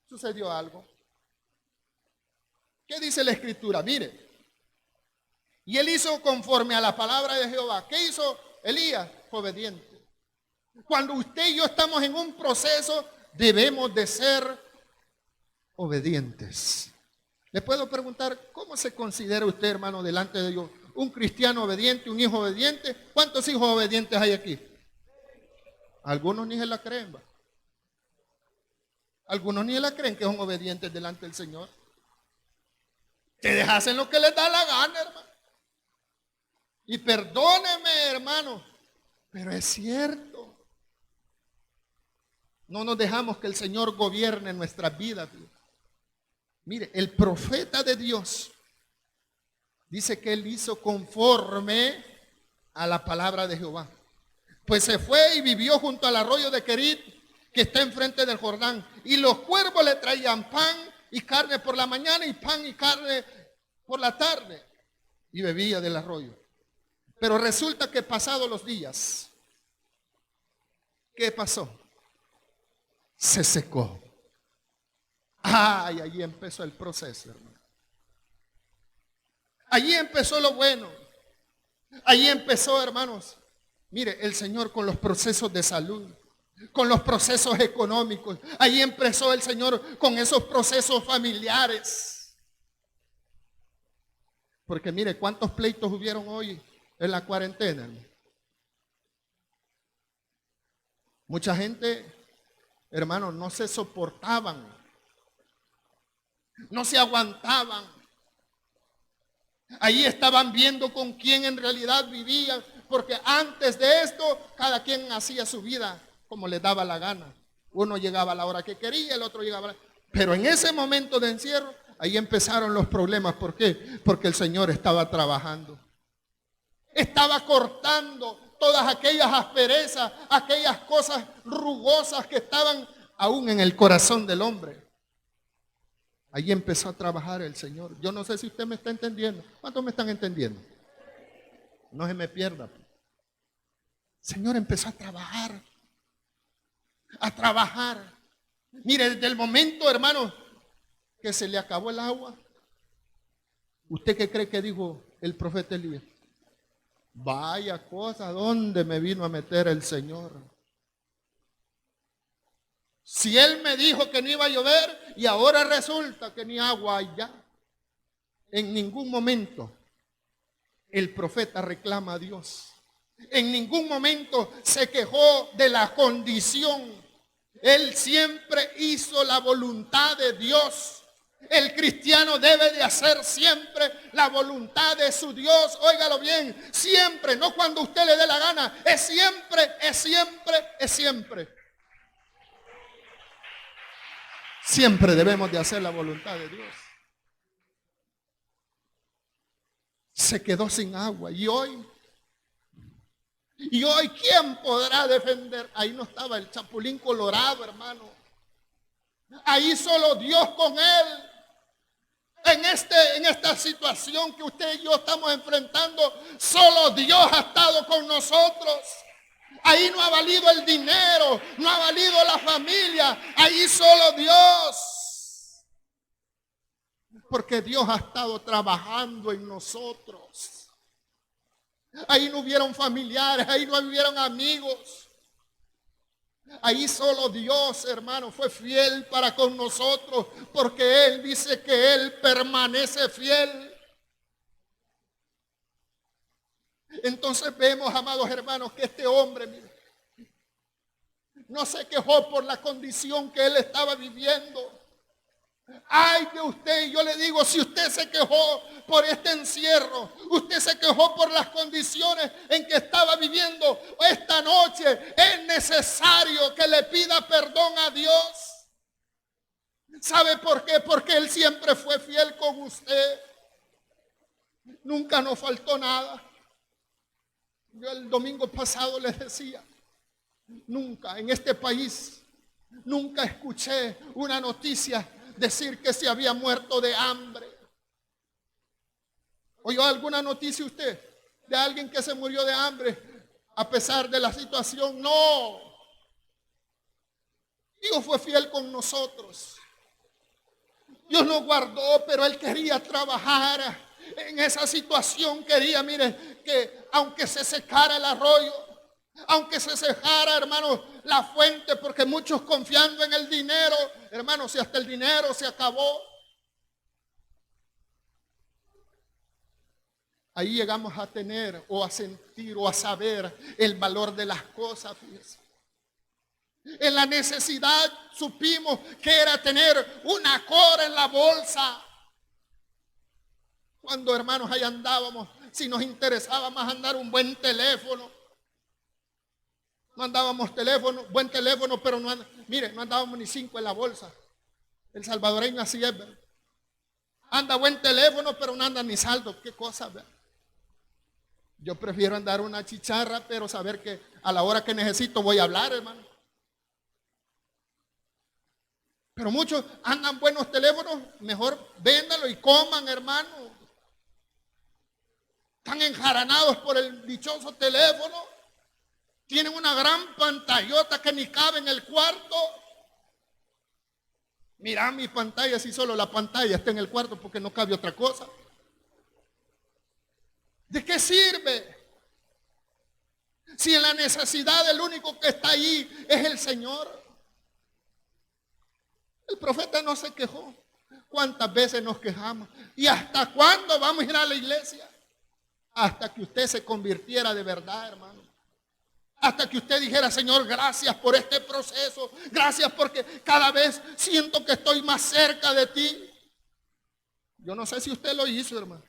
sucedió algo. ¿Qué dice la Escritura? Mire. Y él hizo conforme a la palabra de Jehová. ¿Qué hizo Elías? Obediente. Cuando usted y yo estamos en un proceso, debemos de ser obedientes. Le puedo preguntar, ¿cómo se considera usted, hermano, delante de Dios? ¿Un cristiano obediente, un hijo obediente? ¿Cuántos hijos obedientes hay aquí? Algunos ni se la creen, ¿va? Algunos ni se la creen que son obedientes delante del Señor. Ustedes hacen lo que les da la gana, hermano. Y perdóneme, hermano, pero es cierto. No nos dejamos que el Señor gobierne nuestras vidas. Mire, el profeta de Dios dice que él hizo conforme a la palabra de Jehová. Pues se fue y vivió junto al arroyo de Querit, que está enfrente del Jordán. Y los cuervos le traían pan y carne por la mañana y pan y carne por la tarde. Y bebía del arroyo. Pero resulta que pasados los días, ¿qué pasó? Se secó. Ay, allí empezó el proceso, hermano. Allí empezó lo bueno. Allí empezó, hermanos. Mire, el Señor con los procesos de salud, con los procesos económicos. Allí empezó el Señor con esos procesos familiares. Porque mire, ¿cuántos pleitos hubieron hoy en la cuarentena, hermano? Mucha gente, hermanos, no se soportaban, no se aguantaban. Ahí estaban viendo con quién en realidad vivían, porque antes de esto cada quien hacía su vida como le daba la gana. Uno llegaba a la hora que quería, el otro llegaba a la... Pero en ese momento de encierro, ahí empezaron los problemas. ¿Por qué? Porque el Señor estaba trabajando. Estaba cortando todas aquellas asperezas, aquellas cosas rugosas que estaban aún en el corazón del hombre. Ahí empezó a trabajar el Señor. Yo no sé si usted me está entendiendo. ¿Cuántos me están entendiendo? No se me pierda. El Señor empezó a trabajar. A trabajar. Mire, desde el momento, hermano, que se le acabó el agua, ¿usted qué cree que dijo el profeta Elías? Vaya cosa, ¿dónde me vino a meter el Señor? Si Él me dijo que no iba a llover y ahora resulta que ni agua hay ya. En ningún momento el profeta reclama a Dios. En ningún momento se quejó de la condición. Él siempre hizo la voluntad de Dios. El cristiano debe de hacer siempre la voluntad de su Dios. Óigalo bien, siempre, no cuando usted le dé la gana, es siempre, es siempre, es siempre. Siempre debemos de hacer la voluntad de Dios. Se quedó sin agua y hoy, ¿quién podrá defender? Ahí no estaba el Chapulín Colorado, hermano. Ahí solo Dios con él. En esta situación que usted y yo estamos enfrentando, solo Dios ha estado con nosotros. Ahí no ha valido el dinero, no ha valido la familia, ahí solo Dios. Porque Dios ha estado trabajando en nosotros. Ahí no hubieron familiares, ahí no hubieron amigos. Ahí solo Dios, hermano, fue fiel para con nosotros, porque Él dice que Él permanece fiel. Entonces vemos, amados hermanos, que este hombre, mire, no se quejó por la condición que él estaba viviendo. Ay de usted, y yo le digo, si usted se quejó por este encierro, usted se quejó por las condiciones en que estaba viviendo esta noche, es necesario que le pida perdón a Dios. ¿Sabe por qué? Porque Él siempre fue fiel con usted. Nunca nos faltó nada. Yo el domingo pasado les decía, nunca en este país, nunca escuché una noticia decir que se había muerto de hambre. ¿Oyó alguna noticia usted de alguien que se murió de hambre a pesar de la situación? No. Dios fue fiel con nosotros. Dios nos guardó, pero Él quería trabajar en esa situación. Quería, mire, que aunque se secara el arroyo, aunque se secara, hermano, la fuente, porque muchos confiando en el dinero, hermano, si hasta el dinero se acabó. Ahí llegamos a tener o a sentir o a saber el valor de las cosas, fíjese. En la necesidad supimos que era tener una cora en la bolsa. Cuando, hermanos, ahí andábamos, si nos interesaba más andar un buen teléfono, no andábamos teléfono, buen teléfono, pero no andábamos ni 5 en la bolsa. El salvadoreño así es, ¿verdad? Anda buen teléfono, pero no anda ni saldo. ¿Qué cosa, verdad? Yo prefiero andar una chicharra, pero saber que a la hora que necesito voy a hablar, hermano. Pero muchos andan buenos teléfonos, mejor véndalo y coman, hermano. Están enjaranados por el dichoso teléfono. Tienen una gran pantallota que ni cabe en el cuarto. Mira mi pantalla, si solo la pantalla está en el cuarto porque no cabe otra cosa. ¿De qué sirve? Si en la necesidad el único que está ahí es el Señor. El profeta no se quejó. ¿Cuántas veces nos quejamos? ¿Y hasta cuándo vamos a ir a la iglesia? Hasta que usted se convirtiera de verdad, hermano. Hasta que usted dijera, Señor, gracias por este proceso. Gracias porque cada vez siento que estoy más cerca de ti. Yo no sé si usted lo hizo, hermano.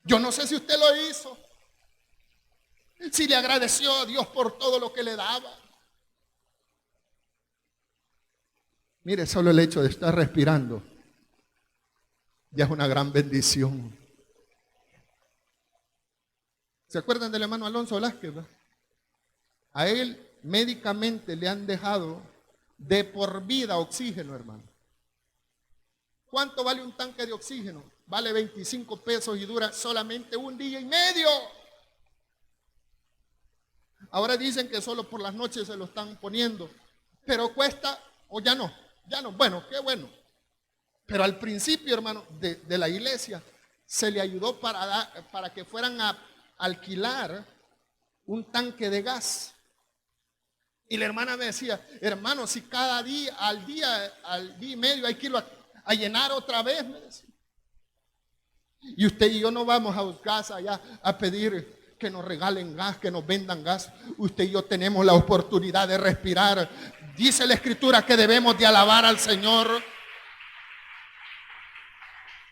Yo no sé si usted lo hizo. Si le agradeció a Dios por todo lo que le daba. Mire, solo el hecho de estar respirando ya es una gran bendición. ¿Se acuerdan del hermano Alonso Velázquez? ¿Verdad? A él médicamente le han dejado de por vida oxígeno, hermano. ¿Cuánto vale un tanque de oxígeno? Vale 25 pesos y dura solamente 1 día y medio. Ahora dicen que solo por las noches se lo están poniendo, pero cuesta, o ya no, bueno, qué bueno. Pero al principio, hermano, de la iglesia se le ayudó para que fueran a alquilar un tanque de gas. Y la hermana me decía, hermano, si cada día, al día y medio hay que irlo a llenar otra vez, me decía. Y usted y yo no vamos a buscar allá a pedir que nos regalen gas, que nos vendan gas. Usted y yo tenemos la oportunidad de respirar. Dice la Escritura que debemos de alabar al Señor.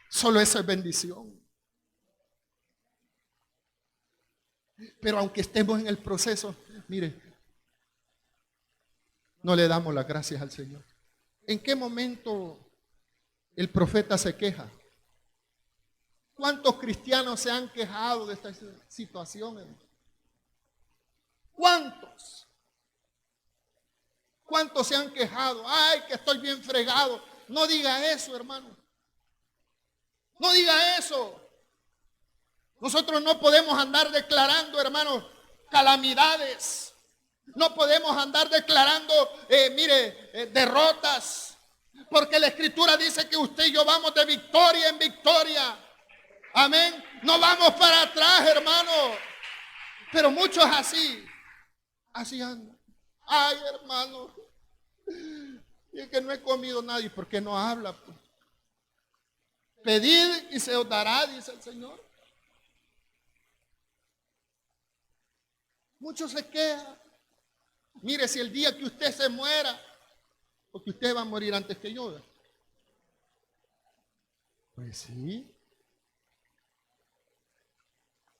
Solo eso es bendición. Pero aunque estemos en el proceso, mire, no le damos las gracias al Señor. ¿En qué momento el profeta se queja? ¿Cuántos cristianos se han quejado de esta situación, hermano? ¿Cuántos? ¿Cuántos se han quejado? Ay, que estoy bien fregado. No diga eso, hermano. No diga eso. Nosotros no podemos andar declarando, hermano, calamidades. No podemos andar declarando, derrotas. Porque la Escritura dice que usted y yo vamos de victoria en victoria. Amén. No vamos para atrás, hermano. Pero muchos así andan. Ay, hermano. Y es que no he comido nada. ¿Y por qué no habla? Pues? Pedid y se os dará, dice el Señor. Muchos se quejan. Mire, si el día que usted se muera, porque usted va a morir antes que yo. Pues sí.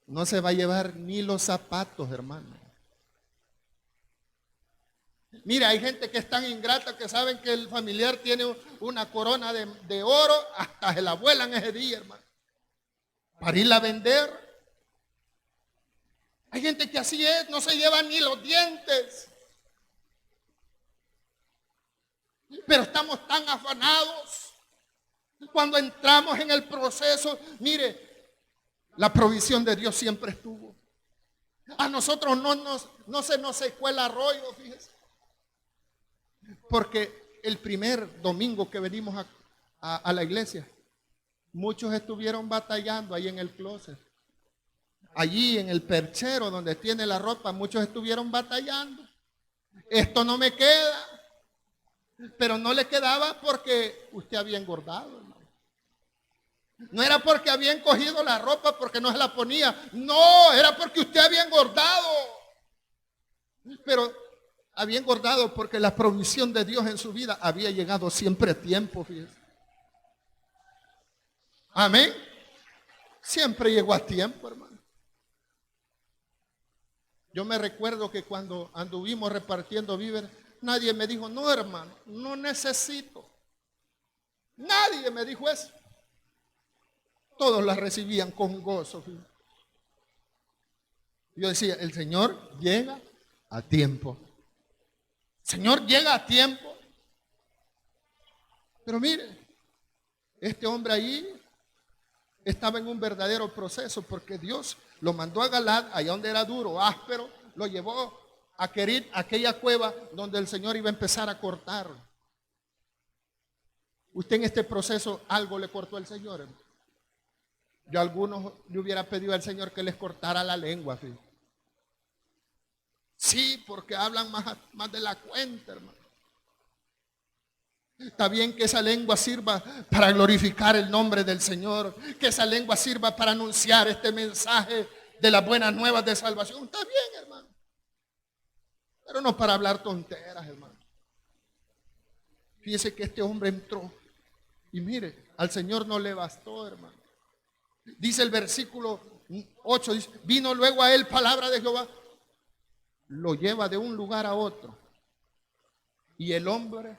No se va a llevar ni los zapatos, hermano. Mira, hay gente que es tan ingrata que saben que el familiar tiene una corona de oro, hasta se la vuelan ese día, hermano, para irla a vender. Hay gente que así es, no se lleva ni los dientes. Pero estamos tan afanados. Cuando entramos en el proceso, mire, la provisión de Dios siempre estuvo. A nosotros no se nos secó el arroyo, fíjese. Porque el primer domingo que venimos a la iglesia, muchos estuvieron batallando ahí en el closet. Allí en el perchero donde tiene la ropa, muchos estuvieron batallando. Esto no me queda. Pero no le quedaba porque usted había engordado, hermano. No era porque había encogido la ropa porque no se la ponía. No, era porque usted había engordado. Pero había engordado porque la provisión de Dios en su vida había llegado siempre a tiempo, fíjese. Amén. Siempre llegó a tiempo, hermano. Yo me recuerdo que cuando anduvimos repartiendo víveres, nadie me dijo, no, hermano, no necesito. Nadie me dijo eso. Todos las recibían con gozo. Fíjate. Yo decía, el Señor llega a tiempo. Señor llega a tiempo. Pero mire, este hombre ahí estaba en un verdadero proceso porque Dios lo mandó a Galaad, allá donde era duro, áspero, lo llevó a Kerit, aquella cueva donde el Señor iba a empezar a cortar. Usted en este proceso algo le cortó al Señor. Yo a algunos le hubiera pedido al Señor que les cortara la lengua. ¿Sí? Sí, porque hablan más de la cuenta, hermano. Está bien que esa lengua sirva para glorificar el nombre del Señor, que esa lengua sirva para anunciar este mensaje de las buenas nuevas de salvación. Está bien, hermano. Pero no para hablar tonteras, hermano. Fíjese que este hombre entró y mire, al Señor no le bastó, hermano. Dice el versículo 8, dice, vino luego a él palabra de Jehová, lo lleva de un lugar a otro. Y el hombre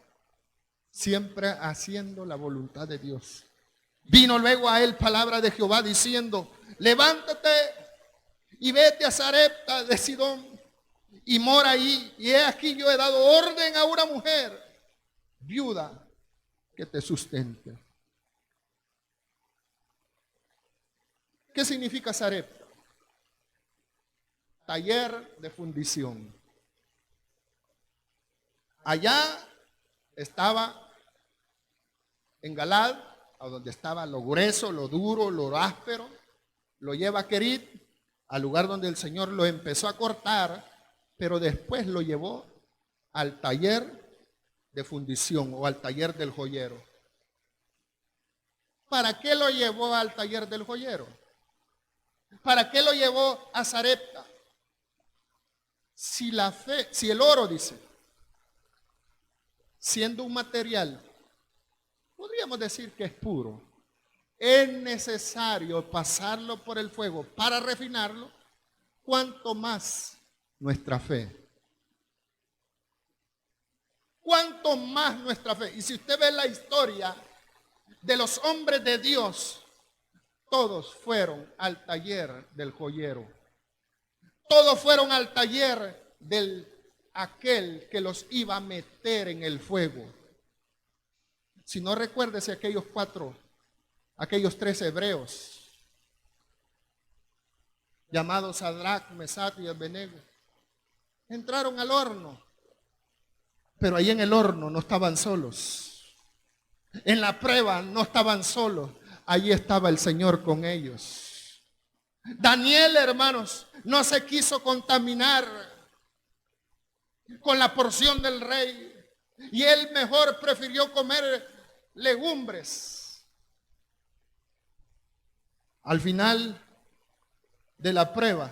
siempre haciendo la voluntad de Dios. Vino luego a él palabra de Jehová diciendo, levántate y vete a Sarepta de Sidón y mora ahí. Y he aquí yo he dado orden a una mujer viuda que te sustente. ¿Qué significa Sarepta? Taller de fundición. Allá estaba en Galaad, a donde estaba lo grueso, lo duro, lo áspero. Lo lleva a Kerit, al lugar donde el Señor lo empezó a cortar, pero después lo llevó al taller de fundición o al taller del joyero. ¿para qué lo llevó al taller del joyero? ¿Para qué lo llevó a Sarepta? Si la fe, si el oro, dice, siendo un material, podríamos decir que es puro, es necesario pasarlo por el fuego para refinarlo, cuanto más nuestra fe. Cuanto más nuestra fe. Y si usted ve la historia de los hombres de Dios, todos fueron al taller del joyero. Todos fueron al taller del aquel que los iba a meter en el fuego. Si no, recuérdese aquellos 3 hebreos llamados Sadrach, Mesach y Abednego. Entraron al horno, pero ahí en el horno no estaban solos. En la prueba no estaban solos. Allí estaba el Señor con ellos. Daniel, hermanos, no se quiso contaminar con la porción del rey. Y él mejor prefirió comer legumbres. Al final de la prueba,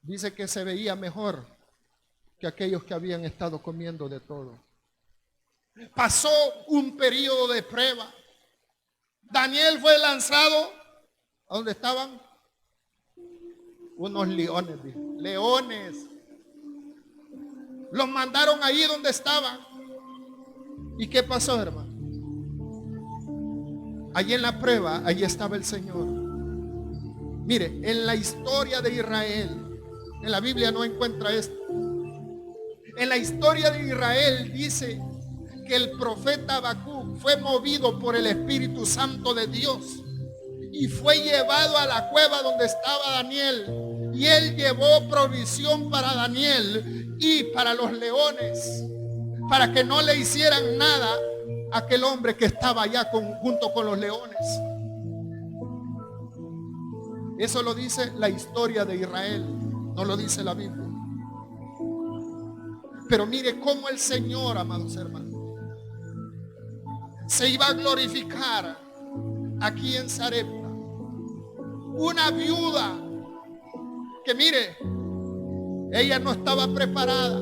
dice que se veía mejor que aquellos que habían estado comiendo de todo. Pasó un periodo de prueba. Daniel fue lanzado a donde estaban unos leones. Leones. Los mandaron ahí donde estaban. ¿Y qué pasó, hermano? Allí en la prueba, allí estaba el Señor. Mire, en la historia de Israel, en la Biblia no encuentra esto. En la historia de Israel dice que el profeta Habacuc fue movido por el Espíritu Santo de Dios y fue llevado a la cueva donde estaba Daniel. Y él llevó provisión para Daniel y para los leones, para que no le hicieran nada a aquel hombre que estaba allá junto con los leones. Eso lo dice la historia de Israel, no lo dice la Biblia. Pero mire cómo el Señor, amados hermanos, se iba a glorificar aquí en Sarepta. Una viuda que, mire, ella no estaba preparada,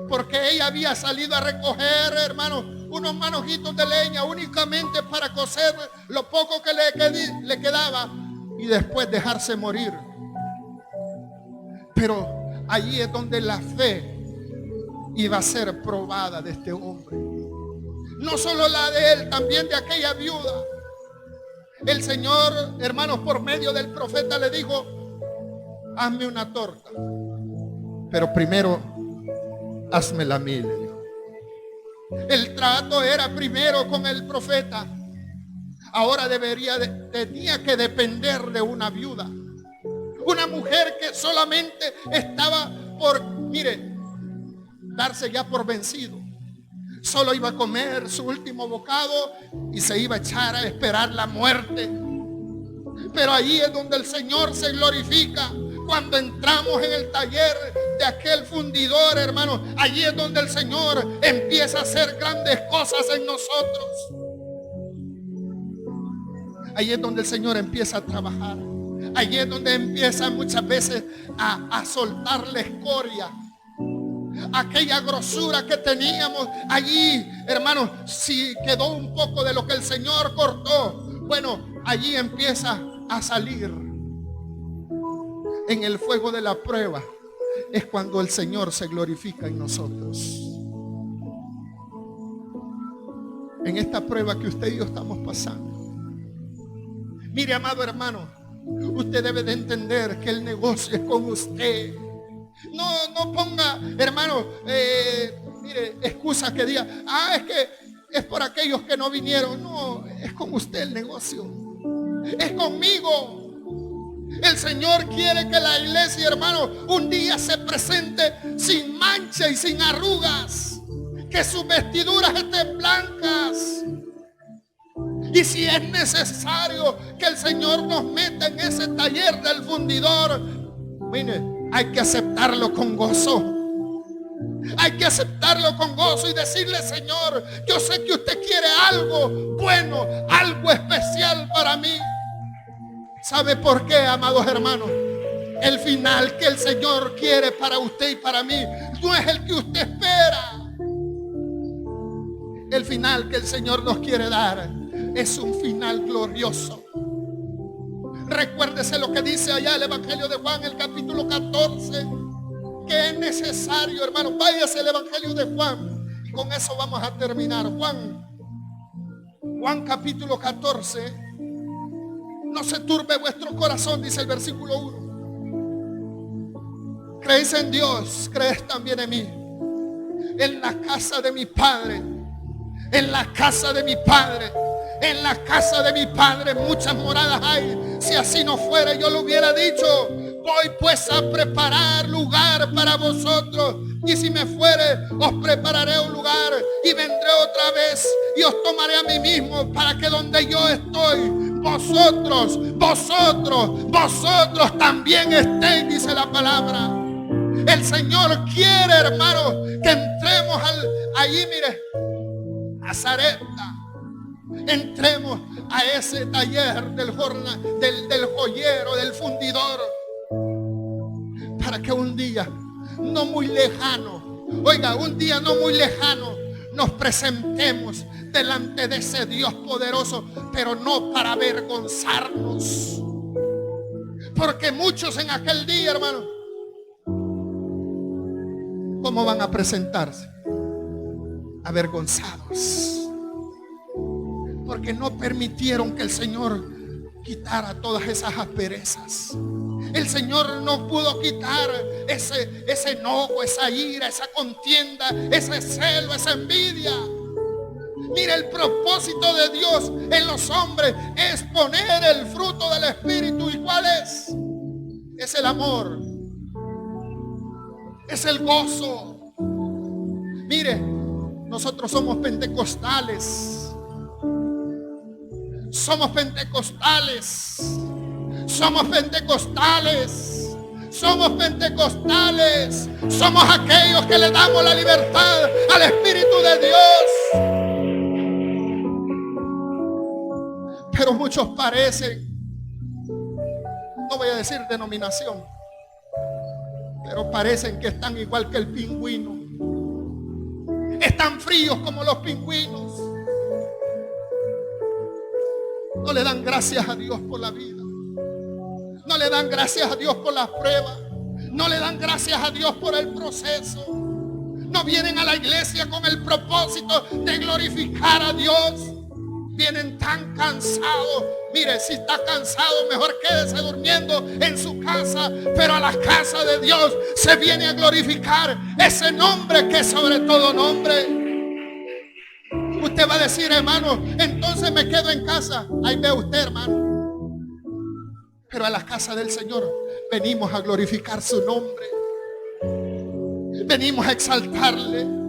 porque ella había salido a recoger, hermanos, unos manojitos de leña únicamente para cocer lo poco que le quedaba y después dejarse morir. Pero allí es donde la fe iba a ser probada de este hombre. No solo la de él, también de aquella viuda. El Señor, hermanos, por medio del profeta le dijo: hazme una torta, pero primero házmela a mí, le dijo. El trato era primero con el profeta. Ahora tenía que depender de una viuda. Una mujer que solamente estaba por, mire, darse ya por vencido. Solo iba a comer su último bocado y se iba a echar a esperar la muerte. Pero ahí es donde el Señor se glorifica. Cuando entramos en el taller de aquel fundidor, hermano, allí es donde el Señor empieza a hacer grandes cosas en nosotros. Allí es donde el Señor empieza a trabajar. Allí es donde empieza muchas veces a soltar la escoria. Aquella grosura que teníamos allí, hermanos, si quedó un poco de lo que el Señor cortó, bueno, allí empieza a salir. En el fuego de la prueba es cuando el Señor se glorifica en nosotros. En esta prueba que usted y yo estamos pasando, mire, amado hermano, usted debe de entender que el negocio es con usted. No ponga, hermano, mire, excusas que diga: es que es por aquellos que no vinieron. No, es con usted el negocio. Es conmigo. El Señor quiere que la iglesia, hermano, un día se presente sin mancha y sin arrugas. Que sus vestiduras estén blancas. Y si es necesario que el Señor nos meta en ese taller del fundidor, mire, hay que aceptarlo con gozo. Hay que aceptarlo con gozo y decirle: Señor, yo sé que usted quiere algo bueno, algo especial para mí. ¿Sabe por qué, amados hermanos? El final que el Señor quiere para usted y para mí no es el que usted espera. El final que el Señor nos quiere dar es un final glorioso. Recuérdese lo que dice allá el Evangelio de Juan, el capítulo 14, que es necesario, hermano. Váyase al Evangelio de Juan y con eso vamos a terminar. Juan capítulo 14. No se turbe vuestro corazón, dice el versículo 1. Creéis en Dios, creéis también en mí. En la casa de mi Padre, en la casa de mi Padre, en la casa de mi Padre muchas moradas hay. Si así no fuera, yo lo hubiera dicho. Voy pues a preparar lugar para vosotros. Y si me fuere, os prepararé un lugar. Y vendré otra vez y os tomaré a mí mismo, para que donde yo estoy, vosotros también estéis, dice la palabra. El Señor quiere, hermano, que entremos allí, mire, a Sarepta. Entremos a ese taller del joyero, del fundidor, para que un día no muy lejano, oiga, un día no muy lejano, nos presentemos delante de ese Dios poderoso, pero no para avergonzarnos. Porque muchos en aquel día, hermano, ¿cómo van a presentarse? Avergonzados. Porque no permitieron que el Señor quitara todas esas asperezas. El Señor no pudo quitar ese enojo, esa ira, esa contienda, ese celo, esa envidia. Mira, el propósito de Dios en los hombres es poner el fruto del Espíritu. ¿Y cuál es? Es el amor, es el gozo. Mire, nosotros somos pentecostales. Somos pentecostales. Somos pentecostales. Somos pentecostales. Somos aquellos que le damos la libertad al Espíritu de Dios. Pero muchos parecen, no voy a decir denominación, pero parecen que están igual que el pingüino. Están fríos como los pingüinos. No le dan gracias a Dios por la vida. No le dan gracias a Dios por las pruebas. No le dan gracias a Dios por el proceso. No vienen a la iglesia con el propósito de glorificar a Dios. Vienen tan cansados. Mire, si está cansado, mejor quédese durmiendo en su casa. Pero a la casa de Dios se viene a glorificar ese nombre que es sobre todo nombre. Usted va a decir: hermano, entonces me quedo en casa. Ahí ve usted, hermano. Pero a la casa del Señor venimos a glorificar su nombre. Venimos a exaltarle.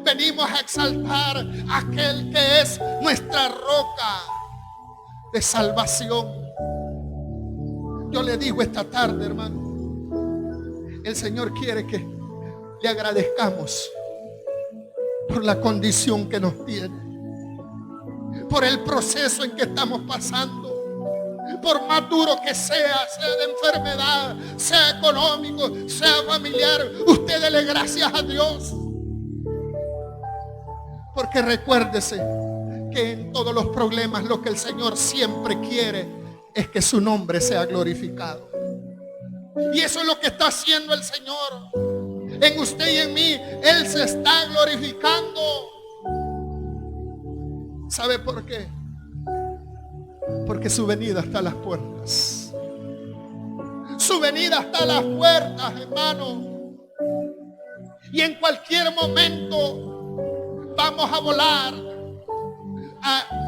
Venimos a exaltar a aquel que es nuestra roca de salvación. Yo le digo esta tarde, hermano, el Señor quiere que le agradezcamos por la condición que nos tiene, por el proceso en que estamos pasando. Por más duro que sea de enfermedad, sea económico, sea familiar, usted dele gracias a Dios. Porque recuérdese que en todos los problemas lo que el Señor siempre quiere es que su nombre sea glorificado. Y eso es lo que está haciendo el Señor. En usted y en mí, Él se está glorificando. ¿Sabe por qué? Porque su venida está a las puertas. Su venida está a las puertas, hermano. Y en cualquier momento vamos a volar.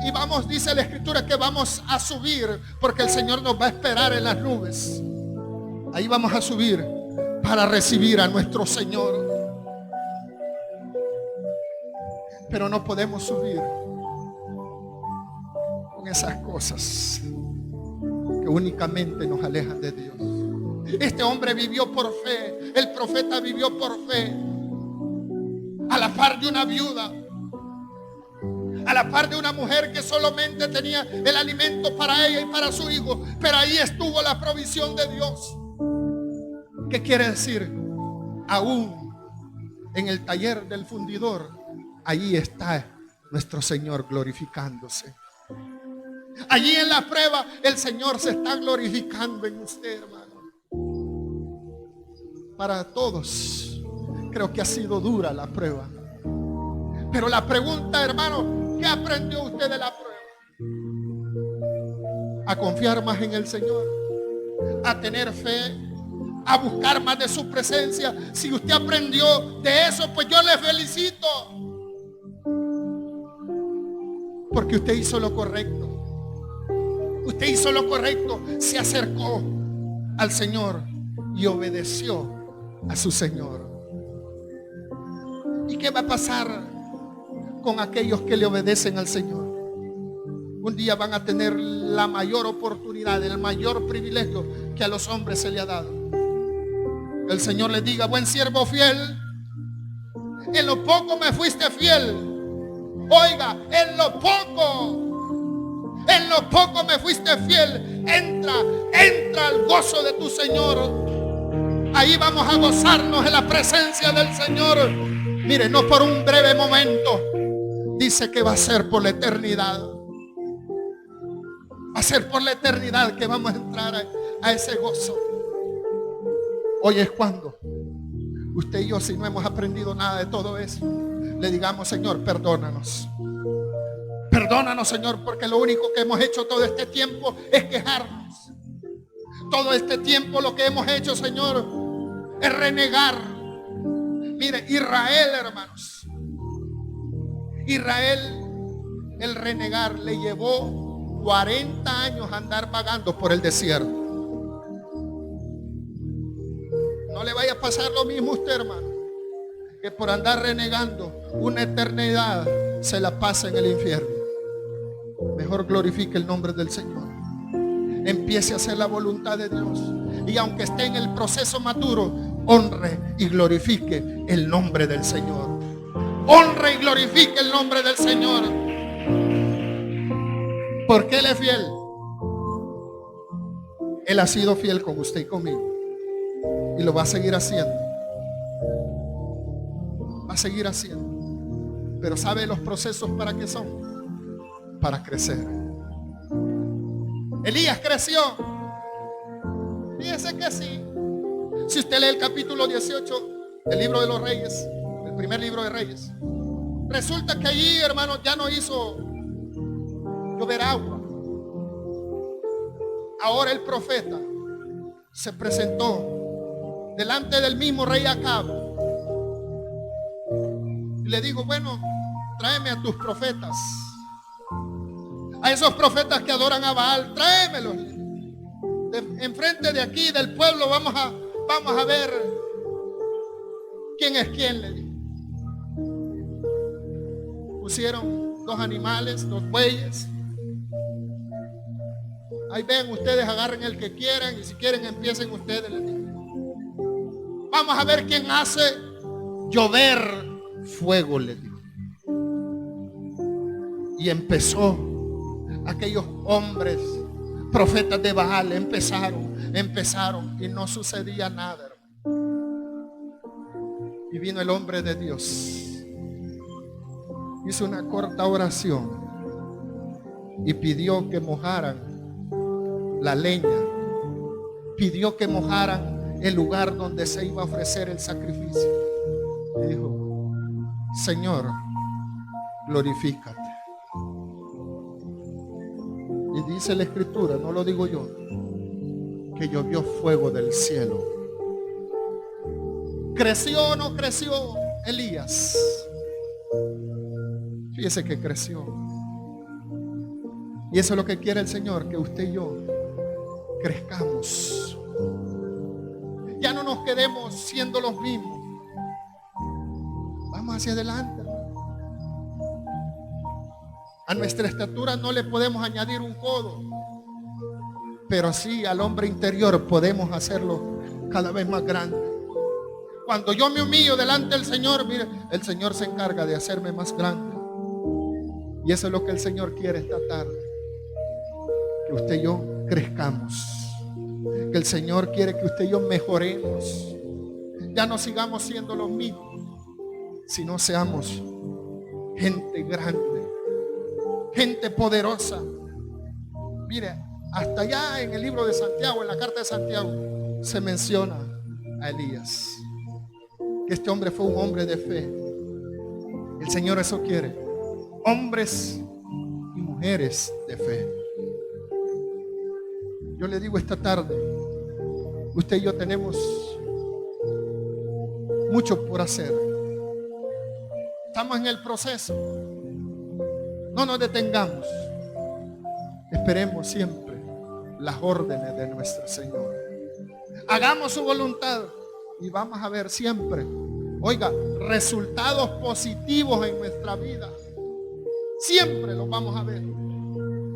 Y vamos, dice la Escritura, que vamos a subir, porque el Señor nos va a esperar en las nubes. Ahí vamos a subir para recibir a nuestro Señor. Pero no podemos subir con esas cosas que únicamente nos alejan de Dios. Este hombre vivió por fe. El profeta vivió por fe. par de una viuda, a la par de una mujer que solamente tenía el alimento para ella y para su hijo, pero ahí estuvo la provisión de Dios. ¿Qué quiere decir? Aún en el taller del fundidor, ahí está nuestro Señor glorificándose. Allí en la prueba el Señor se está glorificando en usted, hermano. Para todos creo que ha sido dura la prueba, pero la pregunta, hermano, ¿qué aprendió usted de la prueba? A confiar más en el Señor, a tener fe, a buscar más de su presencia. Si usted aprendió de eso, pues yo le felicito, porque usted hizo lo correcto. Usted hizo lo correcto, se acercó al Señor y obedeció a su Señor. ¿Y qué va a pasar con aquellos que le obedecen al Señor? Un día van a tener la mayor oportunidad, el mayor privilegio que a los hombres se le ha dado. El Señor les diga: buen siervo fiel, en lo poco me fuiste fiel. Oiga, en lo poco me fuiste fiel. Entra al gozo de tu Señor. Ahí vamos a gozarnos en la presencia del Señor. Mire, no por un breve momento. Dice que va a ser por la eternidad. Va a ser por la eternidad que vamos a entrar a ese gozo. Hoy es cuando usted y yo, si no hemos aprendido nada de todo eso, le digamos: Señor, perdónanos. Perdónanos, Señor, porque lo único que hemos hecho todo este tiempo es quejarnos. Todo este tiempo lo que hemos hecho, Señor, es renegar. Mire, Israel, hermanos, Israel, el renegar le llevó 40 años a andar vagando por el desierto. No le vaya a pasar lo mismo a usted, hermano, que por andar renegando una eternidad se la pasa en el infierno. Mejor glorifique el nombre del Señor. Empiece a hacer la voluntad de Dios. Y aunque esté en el proceso maduro, honre y glorifique el nombre del Señor. Honre y glorifique el nombre del Señor. Porque Él es fiel. Él ha sido fiel con usted y conmigo. Y lo va a seguir haciendo. Va a seguir haciendo. Pero ¿sabe los procesos para qué son? Para crecer. Elías creció. Fíjese que sí. Si usted lee el capítulo 18 del libro de los Reyes, el primer libro de Reyes, resulta que allí, hermanos, ya no hizo llover agua. Ahora el profeta se presentó delante del mismo rey Acab y le dijo: bueno, tráeme a tus profetas, a esos profetas que adoran a Baal, tráemelos. Enfrente de aquí del pueblo vamos a ver quién es quién, le dijo. Pusieron 2 animales, 2 bueyes. Ahí ven, ustedes agarren el que quieran y si quieren empiecen ustedes, le dijo. Vamos a ver quién hace llover fuego, le dijo. Y empezó. Aquellos hombres, profetas de Baal, empezaron y no sucedía nada, hermano. Y vino el hombre de Dios, hizo una corta oración y pidió que mojaran la leña, pidió que mojaran el lugar donde se iba a ofrecer el sacrificio. Y dijo: Señor, glorifícate. Y dice la escritura, no lo digo yo, que llovió fuego del cielo. ¿Creció o no creció Elías? Fíjese que creció. Y eso es lo que quiere el Señor, que usted y yo crezcamos. Ya no nos quedemos siendo los mismos. Vamos hacia adelante. A nuestra estatura no le podemos añadir un codo, pero sí al hombre interior podemos hacerlo cada vez más grande. Cuando yo me humillo delante del Señor, mire, el Señor se encarga de hacerme más grande. Y eso es lo que el Señor quiere esta tarde. Que usted y yo crezcamos. Que el Señor quiere que usted y yo mejoremos. Ya no sigamos siendo los mismos, sino seamos gente grande, gente poderosa. Mire, hasta allá en el libro de Santiago, en la carta de Santiago, se menciona a Elías, que este hombre fue un hombre de fe. El Señor eso quiere, hombres y mujeres de fe. Yo le digo esta tarde, usted y yo tenemos mucho por hacer. Estamos en el proceso. No nos detengamos. Esperemos siempre las órdenes de nuestro Señor. Hagamos su voluntad y vamos a ver siempre, oiga, resultados positivos en nuestra vida. Siempre los vamos a ver.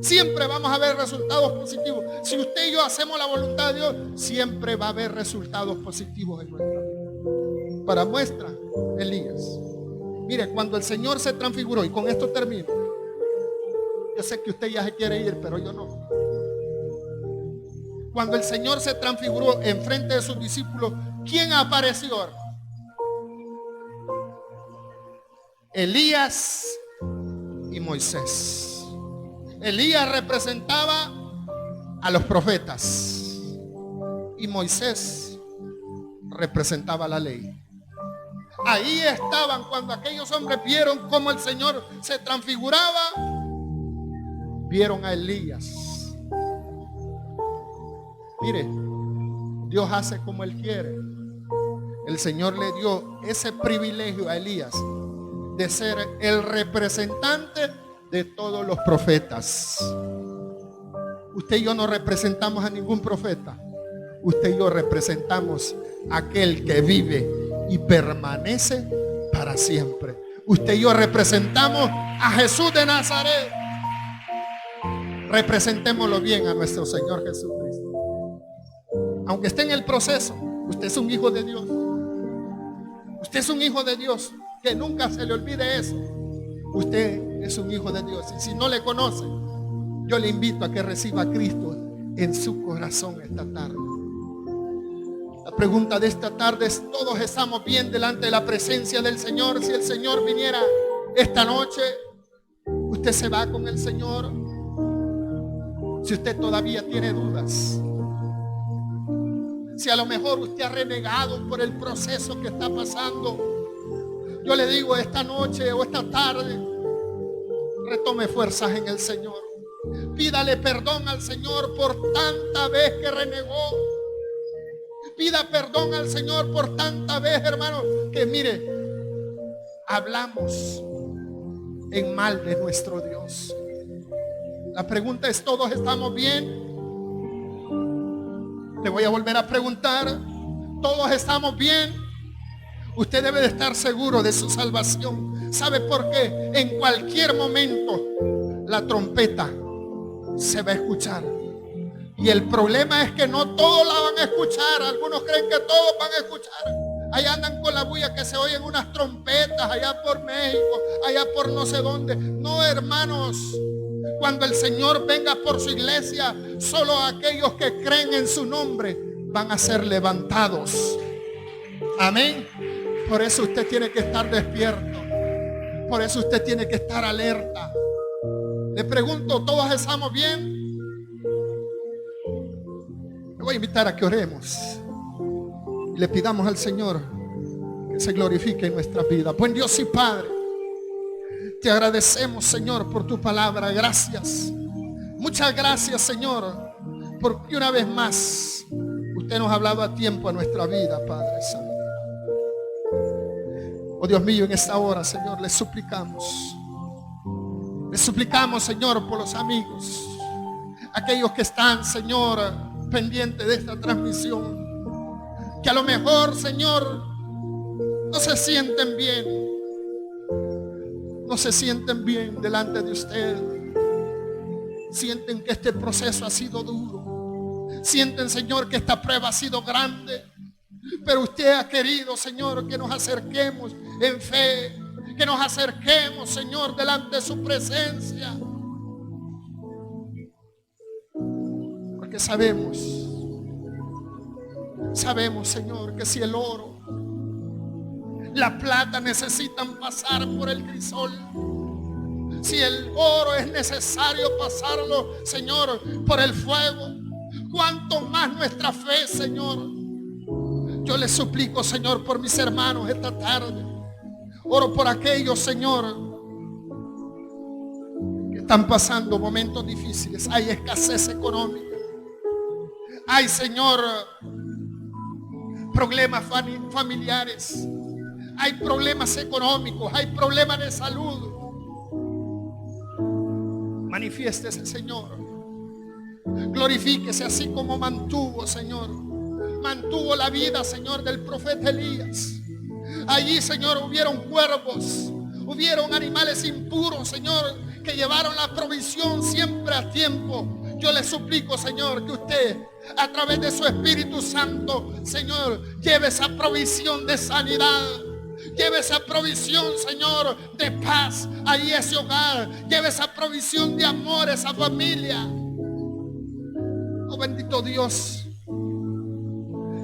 Siempre vamos a ver resultados positivos. Si usted y yo hacemos la voluntad de Dios, siempre va a haber resultados positivos en nuestra vida. Para muestra, Elías. Mire, cuando el Señor se transfiguró, y con esto termino. Yo sé que usted ya se quiere ir, pero yo no. Cuando el Señor se transfiguró en frente de sus discípulos, ¿quién apareció? Elías y Moisés. Elías representaba a los profetas y Moisés representaba la ley. Ahí estaban cuando aquellos hombres vieron cómo el Señor se transfiguraba. Vieron a Elías. Mire, Dios hace como Él quiere. El Señor le dio ese privilegio a Elías de ser el representante de todos los profetas. Usted y yo no representamos a ningún profeta. Usted y yo representamos a aquel que vive y permanece para siempre. Usted y yo representamos a Jesús de Nazaret. Representémoslo bien a nuestro Señor Jesucristo. Aunque esté en el proceso, usted es un hijo de Dios. Usted es un hijo de Dios. Que nunca se le olvide eso. Usted es un hijo de Dios. Y si no le conoce, yo le invito a que reciba a Cristo en su corazón esta tarde. La pregunta de esta tarde es: ¿todos estamos bien delante de la presencia del Señor? Si el Señor viniera esta noche, ¿usted se va con el Señor? Si usted todavía tiene dudas, si a lo mejor usted ha renegado por el proceso que está pasando, yo le digo esta noche o esta tarde, retome fuerzas en el Señor. Pídale perdón al Señor por tanta vez que renegó. Pida perdón al Señor por tanta vez, hermano, que mire, hablamos en mal de nuestro Dios. La pregunta es: ¿todos estamos bien? Le voy a volver a preguntar: ¿todos estamos bien? Usted debe de estar seguro de su salvación. ¿Sabe por qué? En cualquier momento la trompeta se va a escuchar. Y el problema es que no todos la van a escuchar. Algunos creen que todos van a escuchar. Allá andan con la bulla que se oyen unas trompetas allá por México, allá por no sé dónde. No, hermanos. Cuando el Señor venga por su iglesia, solo aquellos que creen en su nombre van a ser levantados. Amén. Por eso usted tiene que estar despierto. Por eso usted tiene que estar alerta. Le pregunto: ¿todos estamos bien? Le voy a invitar a que oremos y le pidamos al Señor que se glorifique en nuestra vida. Buen Dios y Padre, te agradecemos, Señor, por tu palabra. Gracias. Muchas gracias, Señor, porque una vez más usted nos ha hablado a tiempo a nuestra vida, Padre Santo. Oh Dios mío, en esta hora, Señor, le suplicamos, Señor, por los amigos, aquellos que están, Señor, pendientes de esta transmisión, que a lo mejor, Señor, no se sienten bien delante de usted. Sienten que este proceso ha sido duro. Sienten, Señor, que esta prueba ha sido grande. Pero usted ha querido, Señor, que nos acerquemos en fe, que nos acerquemos, Señor, delante de su presencia. Porque sabemos, Señor, que si el oro, la plata necesitan pasar por el crisol, si el oro es necesario pasarlo, Señor, por el fuego, cuánto más nuestra fe, Señor. Yo le suplico, Señor, por mis hermanos esta tarde. Oro por aquellos, Señor, que están pasando momentos difíciles. Hay escasez económica. Hay, Señor, problemas familiares. Hay problemas económicos. Hay problemas de salud. Manifiéstese, Señor. Glorifíquese así como mantuvo, Señor. Mantuvo la vida, Señor, del profeta Elías. Allí, Señor, hubieron cuervos, hubieron animales impuros, Señor, que llevaron la provisión siempre a tiempo. Yo le suplico, Señor, que usted, a través de su Espíritu Santo, Señor, lleve esa provisión de sanidad. Lleve esa provisión, Señor, de paz ahí a ese hogar. Lleve esa provisión de amor a esa familia. Oh, bendito Dios.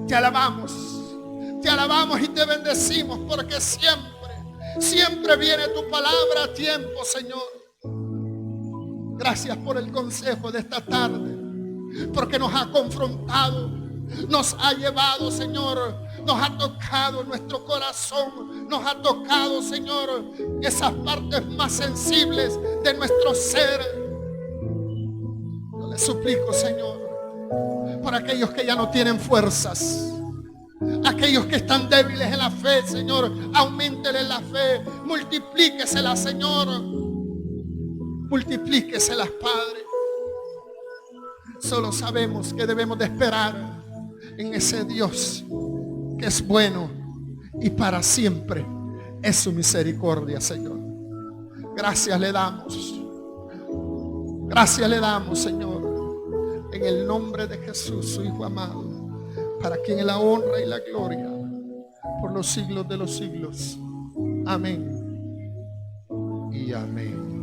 Te alabamos y te bendecimos porque siempre viene tu palabra a tiempo, Señor. Gracias por el consejo de esta tarde, porque nos ha confrontado, nos ha llevado, Señor, nos ha tocado nuestro corazón, nos ha tocado, Señor, esas partes más sensibles de nuestro ser. Yo le suplico, Señor, por aquellos que ya no tienen fuerzas, aquellos que están débiles en la fe, Señor, auméntele la fe, multiplíquesela, Señor, multiplíqueselas, Padre. Solo sabemos que debemos de esperar en ese Dios que es bueno y para siempre es su misericordia, Señor. Gracias le damos, Señor, en el nombre de Jesús, su Hijo amado, para quien es la honra y la gloria por los siglos de los siglos. Amén y amén.